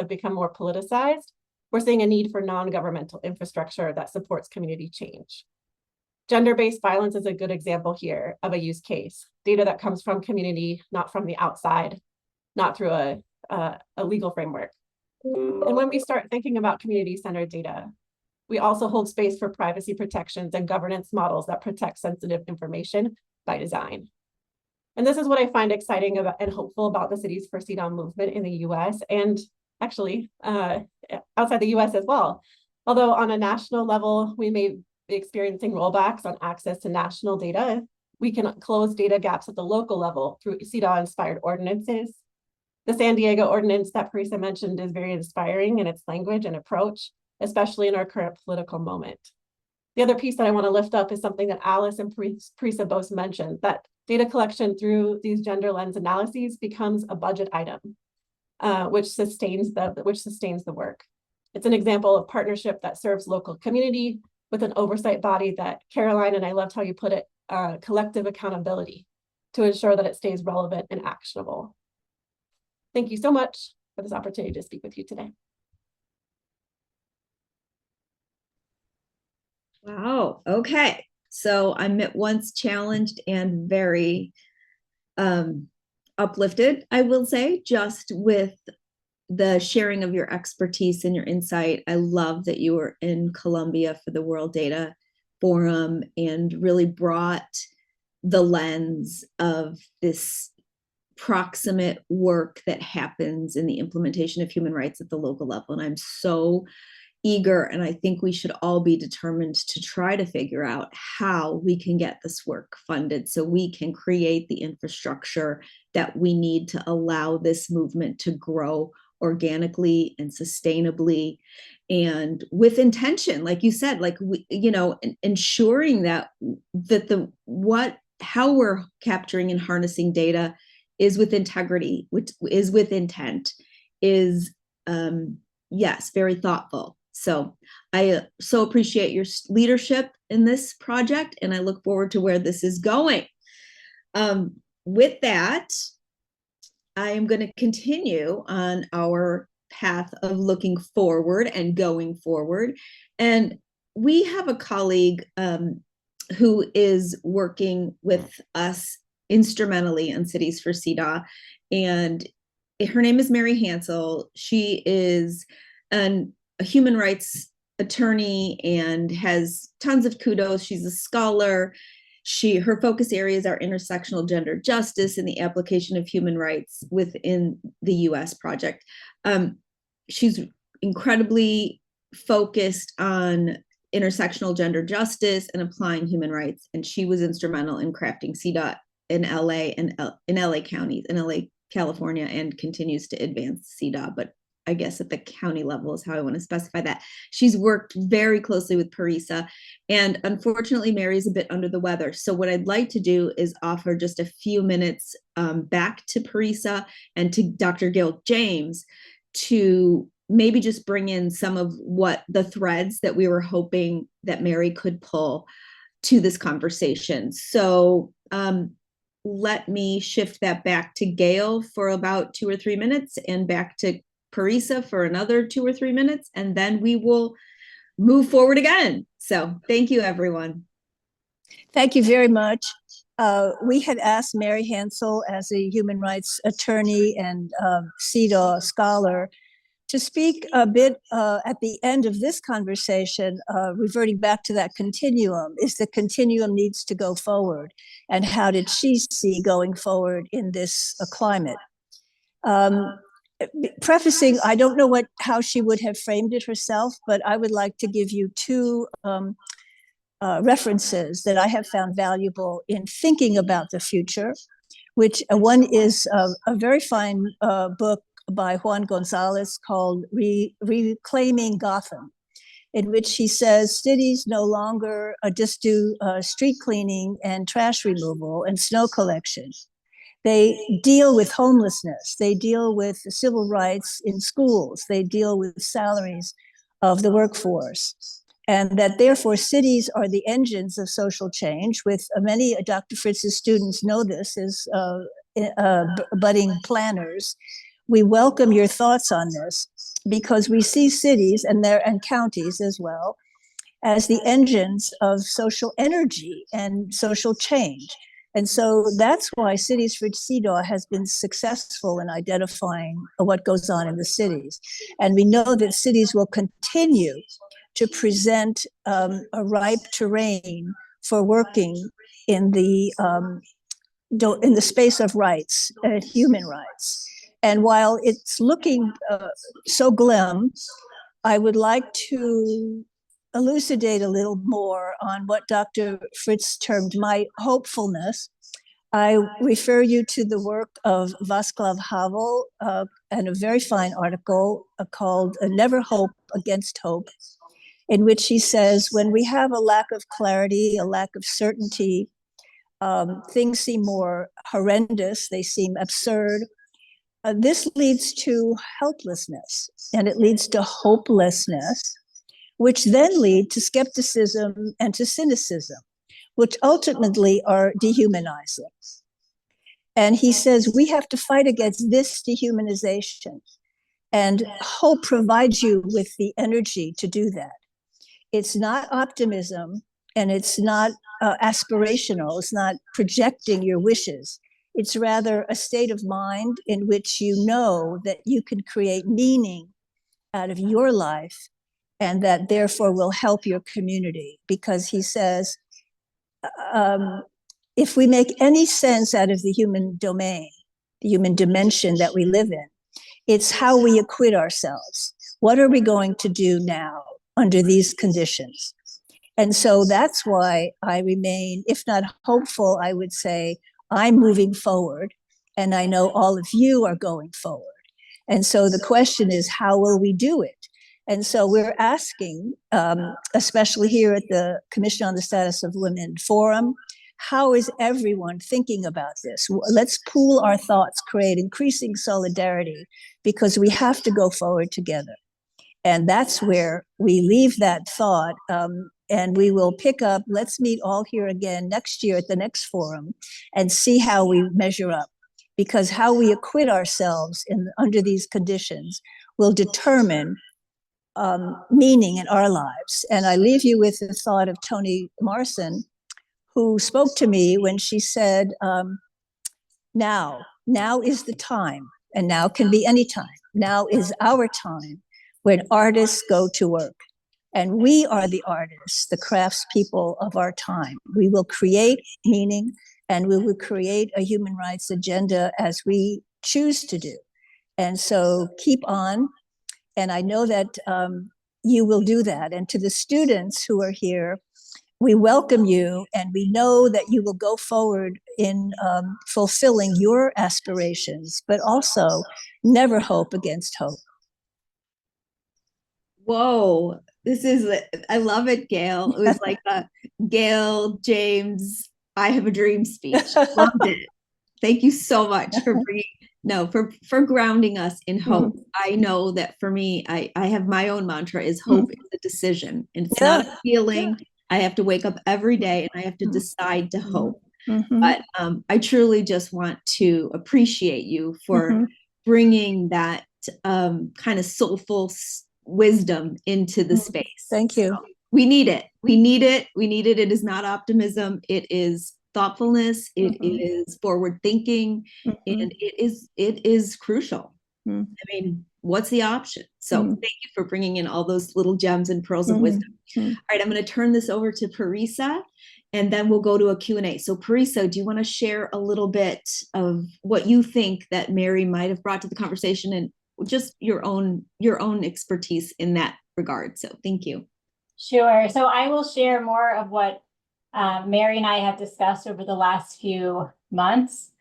I: become more politicized, we're seeing a need for non-governmental infrastructure that supports community change. Gender-based violence is a good example here of a use case. Data that comes from community, not from the outside, not through a legal framework. And when we start thinking about community-centered data, we also hold space for privacy protections and governance models that protect sensitive information by design. And this is what I find exciting about and hopeful about the Cities for CEDAW movement in the US and actually outside the US as well. Although on a national level, we may be experiencing rollbacks on access to national data, we can close data gaps at the local level through CEDAW-inspired ordinances. The San Diego ordinance that Parisa mentioned is very inspiring in its language and approach, especially in our current political moment. The other piece that I want to lift up is something that Alice and Parisa both mentioned, that data collection through these gender lens analyses becomes a budget item, which sustains the work. It's an example of partnership that serves local community with an oversight body that, Caroline, and I loved how you put it, collective accountability to ensure that it stays relevant and actionable. Thank you so much for this opportunity to speak with you today.
C: Wow. Okay. So I'm at once challenged and very uplifted, I will say, just with the sharing of your expertise and your insight. I love that you were in Colombia for the World Data Forum and really brought the lens of this proximate work that happens in the implementation of human rights at the local level. And I'm so eager, and I think we should all be determined to try to figure out how we can get this work funded so we can create the infrastructure that we need to allow this movement to grow organically and sustainably and with intention, like you said, like ensuring that how we're capturing and harnessing data is with integrity, which is with intent, is yes, very thoughtful. So I so appreciate your leadership in this project, and I look forward to where this is going. With that, I am going to continue on our path of looking forward and going forward. And we have a colleague who is working with us instrumentally in Cities for CEDAW, and her name is Mary Hansel. She is a human rights attorney and has tons of kudos. She's a scholar. Her focus areas are intersectional gender justice and the application of human rights within the US project. She's incredibly focused on intersectional gender justice and applying human rights. And she was instrumental in crafting CEDAW in LA and in LA counties, in LA, California, and continues to advance CEDAW, but I guess at the county level is how I want to specify that. She's worked very closely with Parisa, and unfortunately, Mary's a bit under the weather. So what I'd like to do is offer just a few minutes back to Parisa and to Dr. Gail James to maybe just bring in some of what the threads that we were hoping that Mary could pull to this conversation. So let me shift that back to Gail for about 2 or 3 minutes and back to Parisa for another 2 or 3 minutes, and then we will move forward again. So thank you, everyone.
D: Thank you very much. We had asked Mary Hansel, as a human rights attorney and CEDAW scholar, to speak a bit at the end of this conversation, reverting back to that continuum. Is the continuum needs to go forward, and how did she see going forward in this climate? Prefacing, I don't know how she would have framed it herself, but I would like to give you 2 references that I have found valuable in thinking about the future, which one is a very fine book by Juan Gonzalez called Reclaiming Gotham. in which he says cities no longer just do street cleaning and trash removal and snow collection. They deal with homelessness. They deal with civil rights in schools. They deal with salaries of the workforce. And that therefore cities are the engines of social change, with many Dr. Fritz's students know this as budding planners. We welcome your thoughts on this because we see cities and counties as well as the engines of social energy and social change. And so that's why Cities for CEDAW has been successful in identifying what goes on in the cities. And we know that cities will continue to present a ripe terrain for working in the space of rights, human rights. And while it's looking so glim, I would like to elucidate a little more on what Dr. Fritz termed my hopefulness. I refer you to the work of Václav Havel and a very fine article called Never Hope Against Hope, in which he says, when we have a lack of clarity, a lack of certainty, things seem more horrendous, they seem absurd. This leads to helplessness, and it leads to hopelessness, which then lead to skepticism and to cynicism, which ultimately are dehumanizing. And he says we have to fight against this dehumanization, and hope provides you with the energy to do that. It's not optimism, and it's not aspirational, it's not projecting your wishes. It's rather a state of mind in which you know that you can create meaning out of your life, and that therefore will help your community. Because he says, if we make any sense out of the human domain, the human dimension that we live in, it's how we acquit ourselves. What are we going to do now under these conditions? And so that's why I remain, if not hopeful, I would say I'm moving forward, and I know all of you are going forward. And so the question is, how will we do it? And so we're asking, especially here at the Commission on the Status of Women Forum, how is everyone thinking about this? Let's pool our thoughts, create increasing solidarity, because we have to go forward together. And that's where we leave that thought, and we will pick up, let's meet all here again next year at the next forum and see how we measure up. Because how we acquit ourselves under these conditions will determine meaning in our lives. And I leave you with the thought of Toni Morrison, who spoke to me when she said, now is the time, and now can be any time. Now is our time when artists go to work. And we are the artists, the craftspeople of our time. We will create meaning, and we will create a human rights agenda as we choose to do. And so keep on. And I know that you will do that. And to the students who are here, we welcome you, and we know that you will go forward in fulfilling your aspirations, but also never hope against hope.
C: Whoa, I love it, Gail. It was like a Gail James, I have a dream speech. Loved it. Thank you so much for for grounding us in hope. I know that for me, I have my own mantra is hope is a decision, and it's not a feeling. I have to wake up every day and I have to decide to hope. But I truly just want to appreciate you for bringing that kind of soulful wisdom into the space.
D: Thank you.
C: So we need it. We need it. We need it. It is not optimism. It is thoughtfulness. It is forward thinking, and it is crucial. I mean, what's the option? So thank you for bringing in all those little gems and pearls of wisdom. All right, I'm going to turn this over to Parisa, and then we'll go to a Q&A. So Parisa, do you want to share a little bit of what you think that Mary might have brought to the conversation, and just your own expertise in that regard? So thank you.
G: Sure. So I will share more of what Mary and I have discussed over the last few months.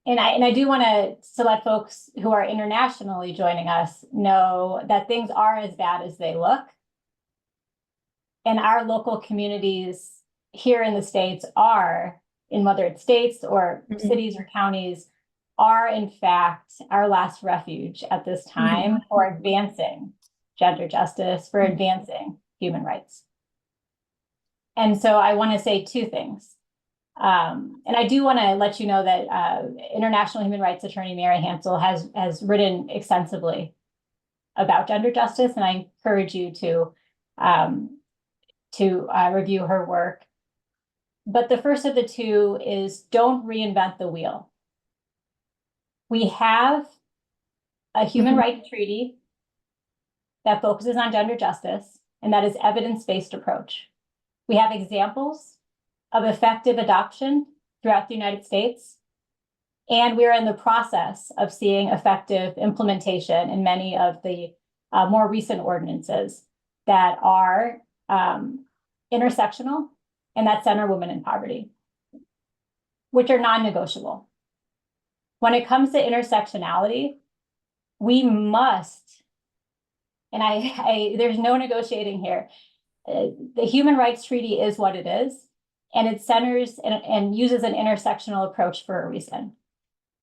G: And I do want to let folks who are internationally joining us know that things are as bad as they look. And our local communities here in the States are, in whether it's states or cities or counties, are in fact our last refuge at this time for advancing gender justice, for advancing human rights. And so I want to say two things. And I do want to let you know that International Human Rights Attorney Mary Hansel has written extensively about gender justice, and I encourage you to review her work. But the first of the two is don't reinvent the wheel. We have a human rights treaty that focuses on gender justice, and that is evidence-based approach. We have examples of effective adoption throughout the United States, and we're in the process of seeing effective implementation in many of the more recent ordinances that are intersectional and that center women in poverty, which are non-negotiable. When it comes to intersectionality, we must, and there's no negotiating here. The Human Rights Treaty is what it is, and it centers and uses an intersectional approach for a reason.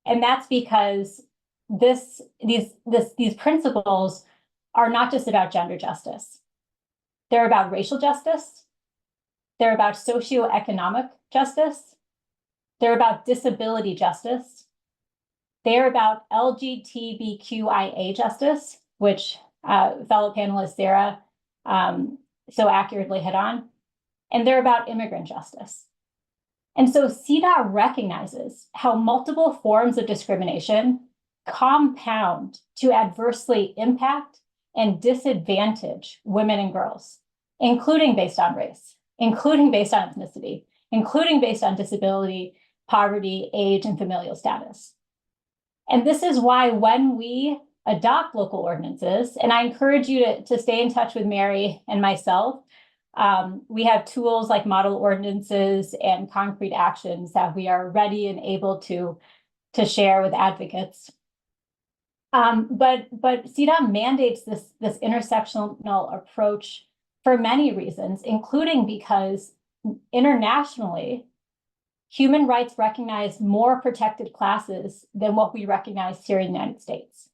G: And that's because these principles are not just about gender justice. They're about racial justice. They're about socioeconomic justice. They're about disability justice. They're about LGBTQIA justice, which fellow panelist Sarah so accurately hit on. And they're about immigrant justice. And so CEDAW recognizes how multiple forms of discrimination compound to adversely impact and disadvantage women and girls, including based on race, including based on ethnicity, including based on disability, poverty, age, and familial status. And this is why when we adopt local ordinances, and I encourage you to stay in touch with Mary and myself, we have tools like model ordinances and concrete actions that we are ready and able to share with advocates. But CEDAW mandates this intersectional approach for many reasons, including because internationally, human rights recognize more protected classes than what we recognize here in the United States.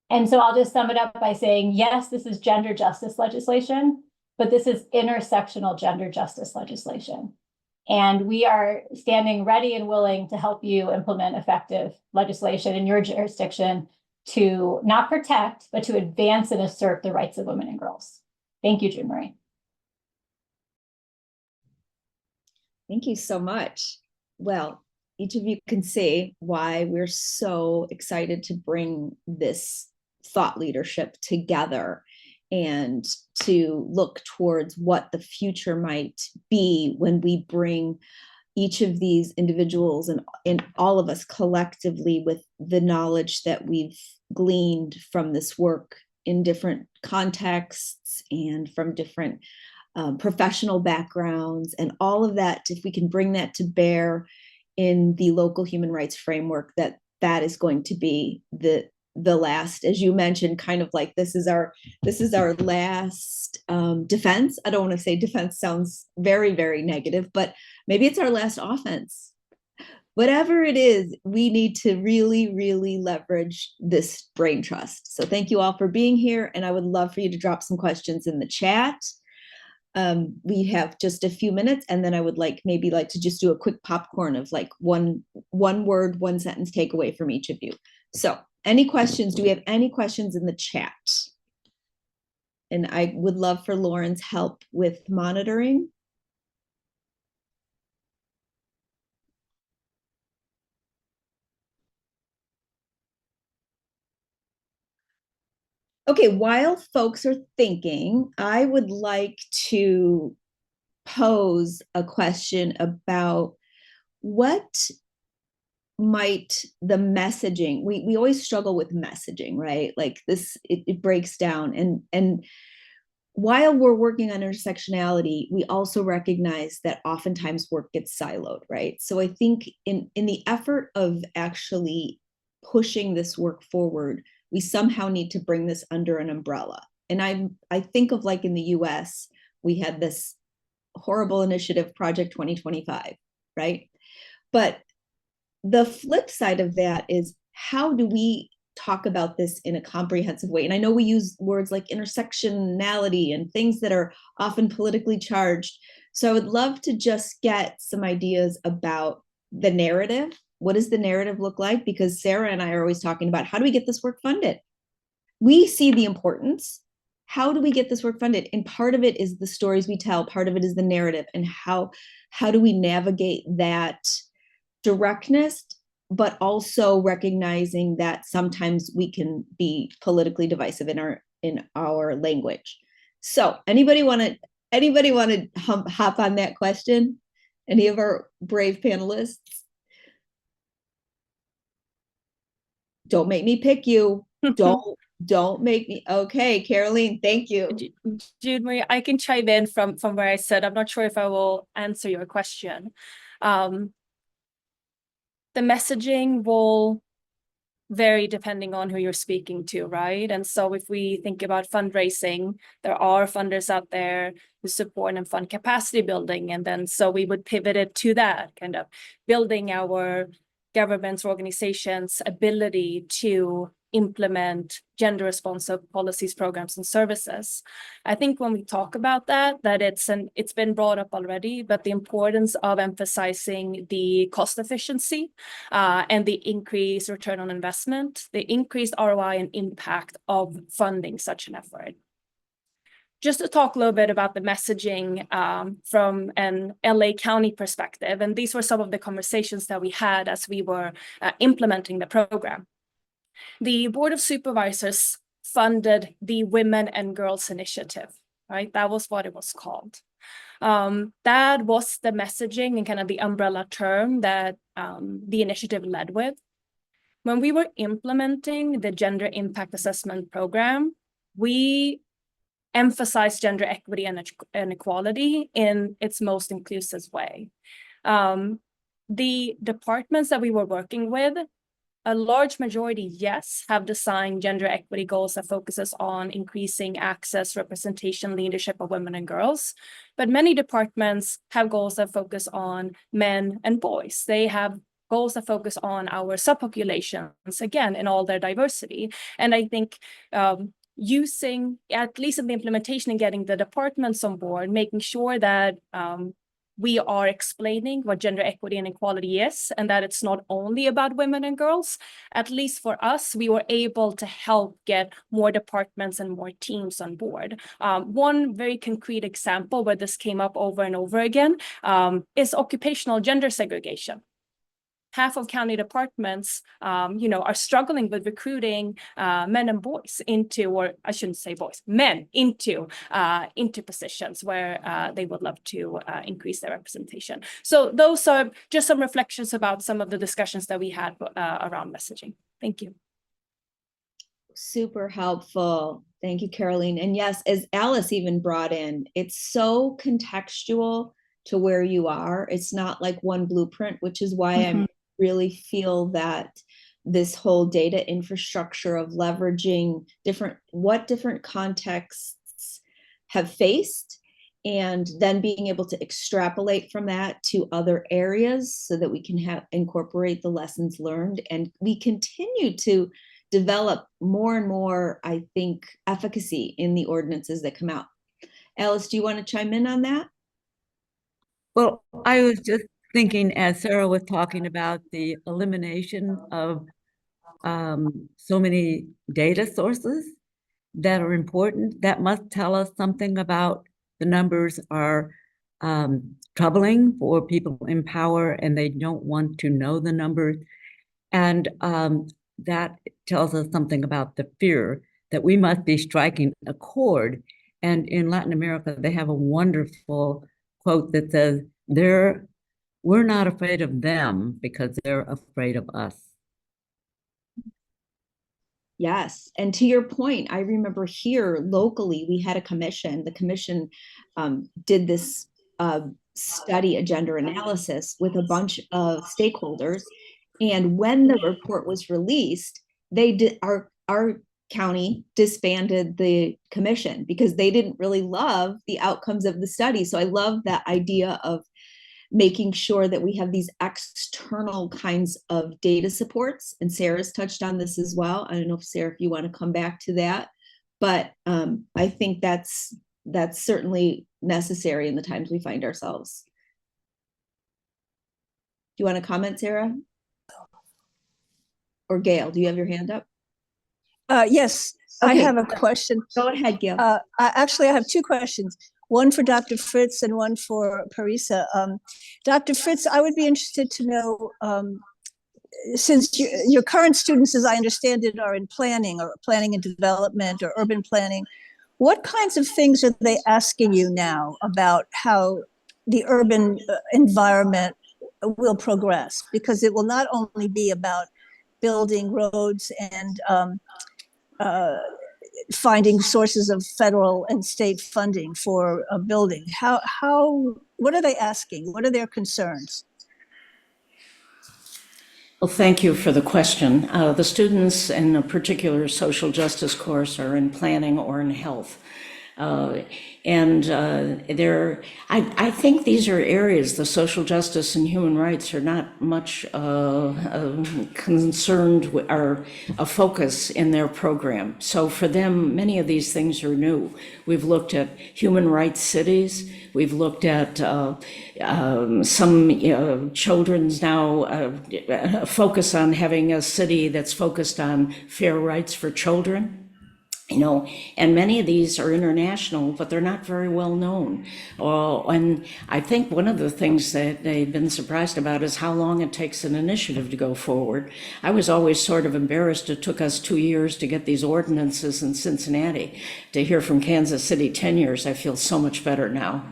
G: And so I'll just sum it up by saying, yes, this is gender justice legislation, but this is intersectional gender justice legislation. And we are standing ready and willing to help you implement effective legislation in your jurisdiction to not protect, but to advance and assert the rights of women and girls. Thank you, June Marie.
C: Thank you so much. Well, each of you can see why we're so excited to bring this thought leadership together and to look towards what the future might be when we bring each of these individuals and all of us collectively with the knowledge that we've gleaned from this work in different contexts and from different professional backgrounds and all of that. If we can bring that to bear in the local human rights framework, that is going to be the last, as you mentioned, kind of like this is our last defense. I don't want to say defense sounds very, very negative, but maybe it's our last offense. Whatever it is, we need to really, really leverage this brain trust. So thank you all for being here. And I would love for you to drop some questions in the chat. We have just a few minutes, and then I would maybe like to just do a quick popcorn of like one word, one sentence takeaway from each of you. So any questions? Do we have any questions in the chat? And I would love for Lauren's help with monitoring. Okay, while folks are thinking, I would like to pose a question about what might the messaging, we always struggle with messaging, right? Like this, it breaks down, and while we're working on intersectionality, we also recognize that oftentimes work gets siloed, right? So I think in the effort of actually pushing this work forward, we somehow need to bring this under an umbrella. And I think of, like, in the US, we had this horrible initiative, Project 2025, right? But the flip side of that is, how do we talk about this in a comprehensive way? And I know we use words like intersectionality and things that are often politically charged. So I would love to just get some ideas about the narrative. What does the narrative look like? Because Sarah and I are always talking about, how do we get this work funded? We see the importance. How do we get this work funded? And part of it is the stories we tell, part of it is the narrative, and how do we navigate that directness, but also recognizing that sometimes we can be politically divisive in our language. So anybody want to hop on that question? Any of our brave panelists? Don't make me pick you. Don't make me. Okay, Caroline, thank you.
H: June Marie, I can chime in from where I said. I'm not sure if I will answer your question. The messaging will vary depending on who you're speaking to, right? And so if we think about fundraising, there are funders out there who support and fund capacity building. And then so we would pivot it to that, kind of building our governments, organizations' ability to implement gender responsive policies, programs, and services. I think when we talk about that it's been brought up already, but the importance of emphasizing the cost efficiency and the increased return on investment, the increased ROI and impact of funding such an effort. Just to talk a little bit about the messaging from an LA County perspective, and these were some of the conversations that we had as we were implementing the program. The Board of Supervisors funded the Women and Girls Initiative, right? That was what it was called. That was the messaging and kind of the umbrella term that the initiative led with. When we were implementing the Gender Impact Assessment Program, we emphasized gender equity and equality in its most inclusive way. The departments that we were working with, a large majority, yes, have designed gender equity goals that focuses on increasing access, representation, leadership of women and girls. But many departments have goals that focus on men and boys. They have goals that focus on our subpopulations, again, in all their diversity. And I think using, at least in the implementation and getting the departments on board, making sure that we are explaining what gender equity and equality is, and that it's not only about women and girls. At least for us, we were able to help get more departments and more teams on board. One very concrete example where this came up over and over again is occupational gender segregation. Half of county departments, are struggling with recruiting men and boys into, or I shouldn't say boys, men into positions where they would love to increase their representation. So those are just some reflections about some of the discussions that we had around messaging. Thank you.
C: Super helpful. Thank you, Caroline. And yes, as Alice even brought in, it's so contextual to where you are. It's not like one blueprint, which is why I'm really feel that this whole data infrastructure of leveraging what different contexts have faced, and then being able to extrapolate from that to other areas so that we can incorporate the lessons learned, and we continue to develop more and more, I think, efficacy in the ordinances that come out. Alice, do you want to chime in on that?
F: Well, I was just thinking, as Sarah was talking about the elimination of so many data sources that are important, that must tell us something about the numbers are troubling for people in power, and they don't want to know the numbers. And that tells us something about the fear that we must be striking a chord. And in Latin America, they have a wonderful quote that says, we're not afraid of them because they're afraid of us.
C: Yes. And to your point, I remember here locally, we had a commission. The commission did this study, a gender analysis with a bunch of stakeholders. And when the report was released, they did our county disbanded the commission because they didn't really love the outcomes of the study. So I love that idea of making sure that we have these external kinds of data supports. And Sarah's touched on this as well. I don't know if Sarah, if you want to come back to that, but I think that's certainly necessary in the times we find ourselves. Do you want to comment, Sarah? Or Gail, do you have your hand up?
D: Yes,
C: Okay.
D: I have a question.
C: Go ahead, Gail.
D: Actually, I have two questions. One for Dr. Fritz and one for Parisa. Dr. Fritz, I would be interested to know, since your current students, as I understand it, are in planning or planning and development or urban planning, what kinds of things are they asking you now about how the urban environment will progress? Because it will not only be about building roads and finding sources of federal and state funding for a building. What are they asking? What are their concerns?
E: Well, thank you for the question. The students in a particular social justice course are in planning or in health. I think these are areas, the social justice and human rights are not much concerned with, or a focus in their program. So for them, many of these things are new. We've looked at human rights cities. We've looked at some children's now focus on having a city that's focused on fair rights for children. And many of these are international, but they're not very well known. And I think one of the things that they've been surprised about is how long it takes an initiative to go forward. I was always sort of embarrassed. It took us 2 years to get these ordinances in Cincinnati. To hear from Kansas City 10 years, I feel so much better now,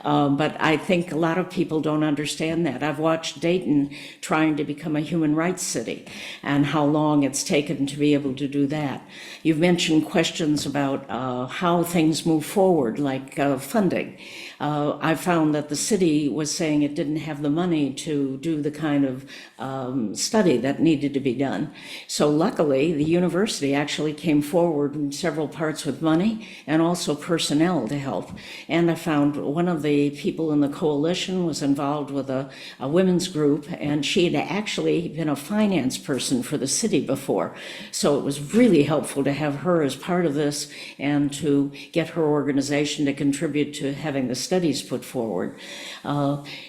E: But I think a lot of people don't understand that. I've watched Dayton trying to become a human rights city and how long it's taken to be able to do that. You've mentioned questions about how things move forward, like funding. I found that the city was saying it didn't have the money to do the kind of study that needed to be done. So luckily, the university actually came forward in several parts with money and also personnel to help. And I found one of the people in the coalition was involved with a women's group, and she had actually been a finance person for the city before. So it was really helpful to have her as part of this and to get her organization to contribute to having the studies put forward.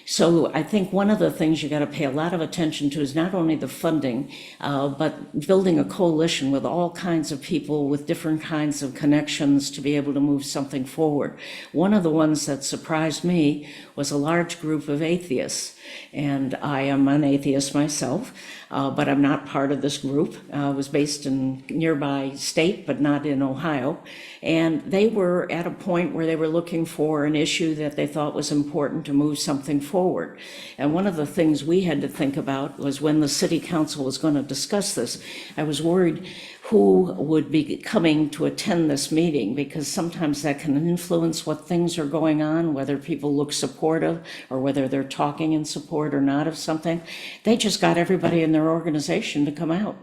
E: So I think one of the things you got to pay a lot of attention to is not only the funding, but building a coalition with all kinds of people with different kinds of connections to be able to move something forward. One of the ones that surprised me was a large group of atheists. And I am an atheist myself, but I'm not part of this group. I was based in nearby state, but not in Ohio. And they were at a point where they were looking for an issue that they thought was important to move something forward. And one of the things we had to think about was when the city council was going to discuss this, I was worried who would be coming to attend this meeting, because sometimes that can influence what things are going on, whether people look supportive or whether they're talking in support or not of something. They just got everybody in their organization to come out.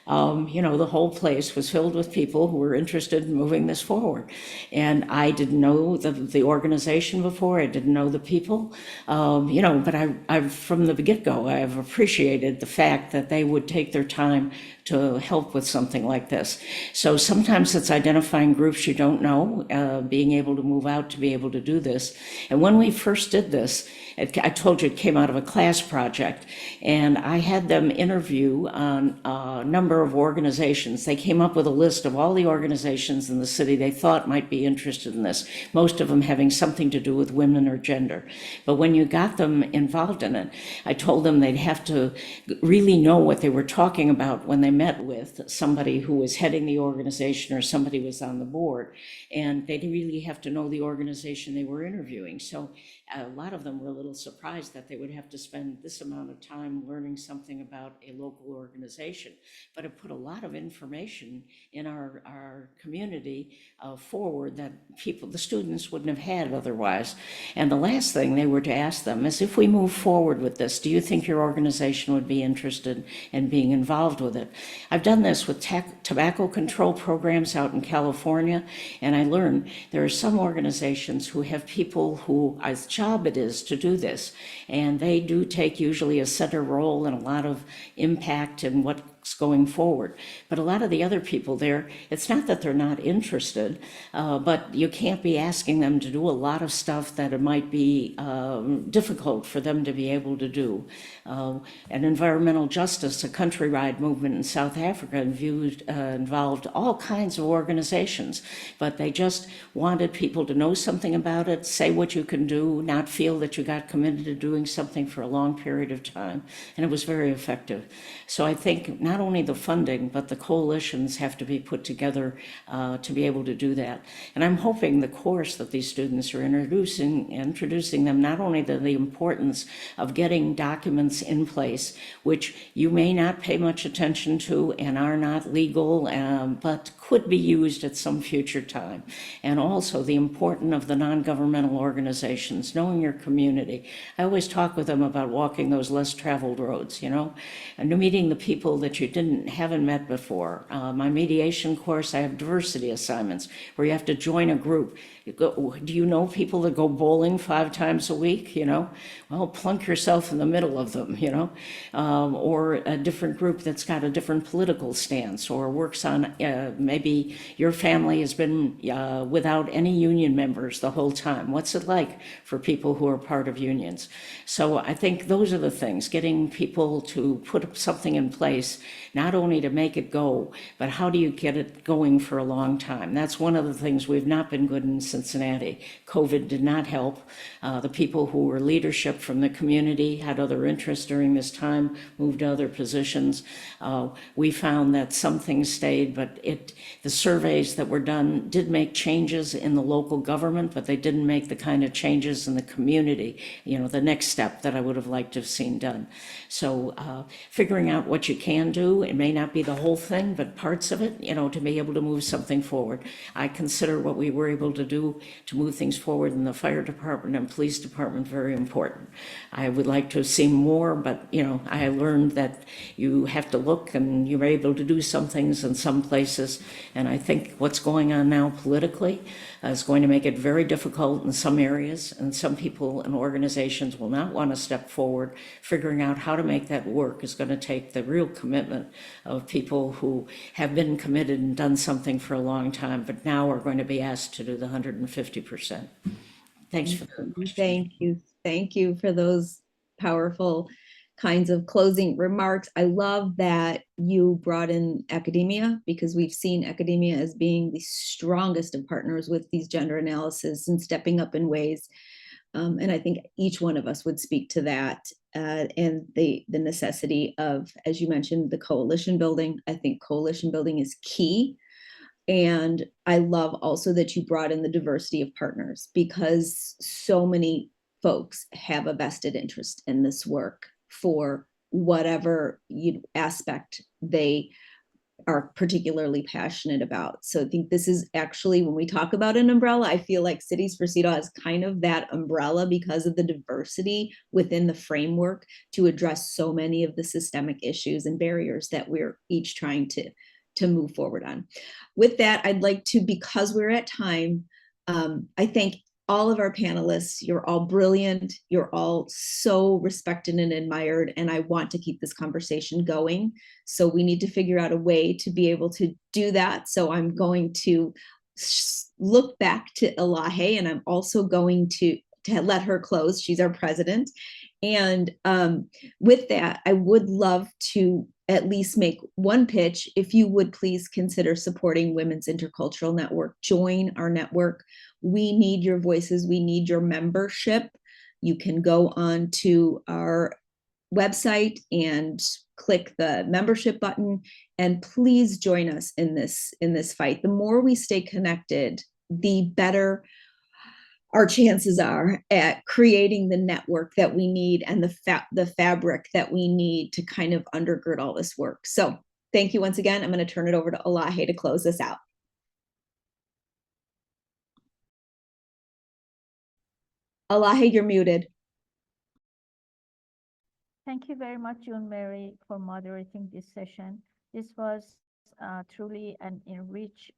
E: The whole place was filled with people who were interested in moving this forward. And I didn't know the organization before. I didn't know the people, but I've from the get-go, I've appreciated the fact that they would take their time to help with something like this. So sometimes it's identifying groups you don't know, being able to move out to be able to do this. And when we first did this, I told you it came out of a class project, and I had them interview on a number of organizations. They came up with a list of all the organizations in the city they thought might be interested in this, most of them having something to do with women or gender. But when you got them involved in it, I told them they'd have to really know what they were talking about when they met with somebody who was heading the organization or somebody was on the board, and they'd really have to know the organization they were interviewing. So a lot of them were a little surprised that they would have to spend this amount of time learning something about a local organization. But it put a lot of information in our community forward that the students wouldn't have had otherwise. And the last thing they were to ask them is, if we move forward with this, do you think your organization would be interested in being involved with it? I've done this with tobacco control programs out in California, and I learned there are some organizations who have people whose job it is to do this, and they do take usually a center role and a lot of impact in what's going forward. But a lot of the other people there, it's not that they're not interested, but you can't be asking them to do a lot of stuff that it might be difficult for them to be able to do. And environmental justice, a countrywide movement in South Africa, involved all kinds of organizations, but they just wanted people to know something about it, say what you can do, not feel that you got committed to doing something for a long period of time, and it was very effective. So I think not only the funding, but the coalitions have to be put together to be able to do that. And I'm hoping the course that these students are introducing them not only to the importance of getting documents in place, which you may not pay much attention to and are not legal, but could be used at some future time. And also the importance of the non-governmental organizations, knowing your community. I always talk with them about walking those less traveled roads, and meeting the people that you haven't met before. My mediation course, I have diversity assignments where you have to join a group. Do you know people that go bowling 5 times a week? Well, plunk yourself in the middle of them, or a different group that's got a different political stance or works on, maybe your family has been without any union members the whole time. What's it like for people who are part of unions? So I think those are the things, getting people to put something in place, not only to make it go, but how do you get it going for a long time? That's one of the things we've not been good in Cincinnati. COVID did not help. The people who were leadership from the community had other interests during this time, moved to other positions. We found that some things stayed, but the surveys that were done did make changes in the local government, but they didn't make the kind of changes in the community, the next step that I would have liked to have seen done. So figuring out what you can do, it may not be the whole thing, but parts of it, to be able to move something forward. I consider what we were able to do to move things forward in the fire department and police department very important. I would like to have seen more, but I learned that you have to look, and you're able to do some things in some places. And I think what's going on now politically is going to make it very difficult in some areas, and some people and organizations will not want to step forward. Figuring out how to make that work is going to take the real commitment of people who have been committed and done something for a long time, but now are going to be asked to do the 150%. Thanks for the question.
C: Thank you for those powerful kinds of closing remarks. I love that you brought in academia, because we've seen academia as being the strongest of partners with these gender analysis and stepping up in ways. And I think each one of us would speak to that, and the necessity of, as you mentioned, the coalition building. I think coalition building is key. And I love also that you brought in the diversity of partners, because so many folks have a vested interest in this work for whatever aspect they are particularly passionate about. So I think this is actually, when we talk about an umbrella, I feel like Cities for CEDAW is kind of that umbrella because of the diversity within the framework to address so many of the systemic issues and barriers that we're each trying to move forward on. With that, I'd like to, because we're at time, I thank all of our panelists. You're all brilliant. You're all so respected and admired, and I want to keep this conversation going. So we need to figure out a way to be able to do that. So I'm going to look back to Elahe, and I'm also going to let her close. She's our president. And with that, I would love to at least make one pitch. If you would please consider supporting Women's Intercultural Network, join our network. We need your voices. We need your membership. You can go on to our website and click the membership button, and please join us in this fight. The more we stay connected, the better our chances are at creating the network that we need and the fabric that we need to kind of undergird all this work. So thank you once again. I'm going to turn it over to Elahe to close this out. Elahe, you're muted.
B: Thank you very much, June Mary, for moderating this session. This was truly an enriched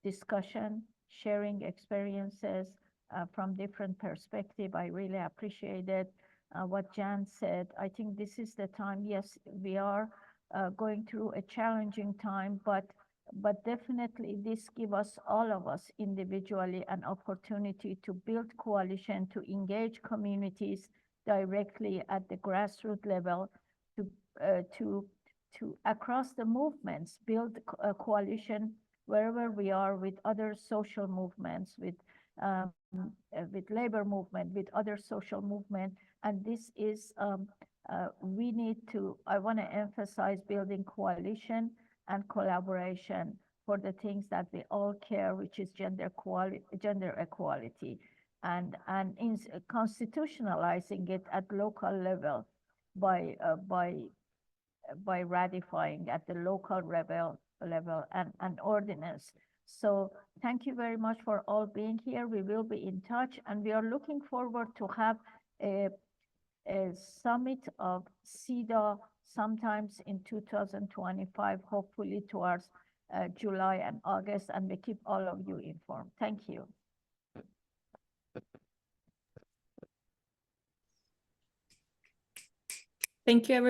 B: discussion, sharing experiences from different perspectives. I really appreciated what Jan said. I think this is the time. Yes, we are going through a challenging time, but definitely this gives us, all of us individually, an opportunity to build coalition, to engage communities directly at the grassroots level, to across the movements, build a coalition wherever we are with other social movements, with labor movement, with other social movement. And this is, we need to, I want to emphasize building coalition and collaboration for the things that we all care, which is gender equality, and constitutionalizing it at local level by ratifying at the local level and ordinance. So thank you very much for all being here. We will be in touch, and we are looking forward to have a summit of CEDAW sometimes in 2025, hopefully towards July and August, and we keep all of you informed. Thank you.
H: Thank you, everyone.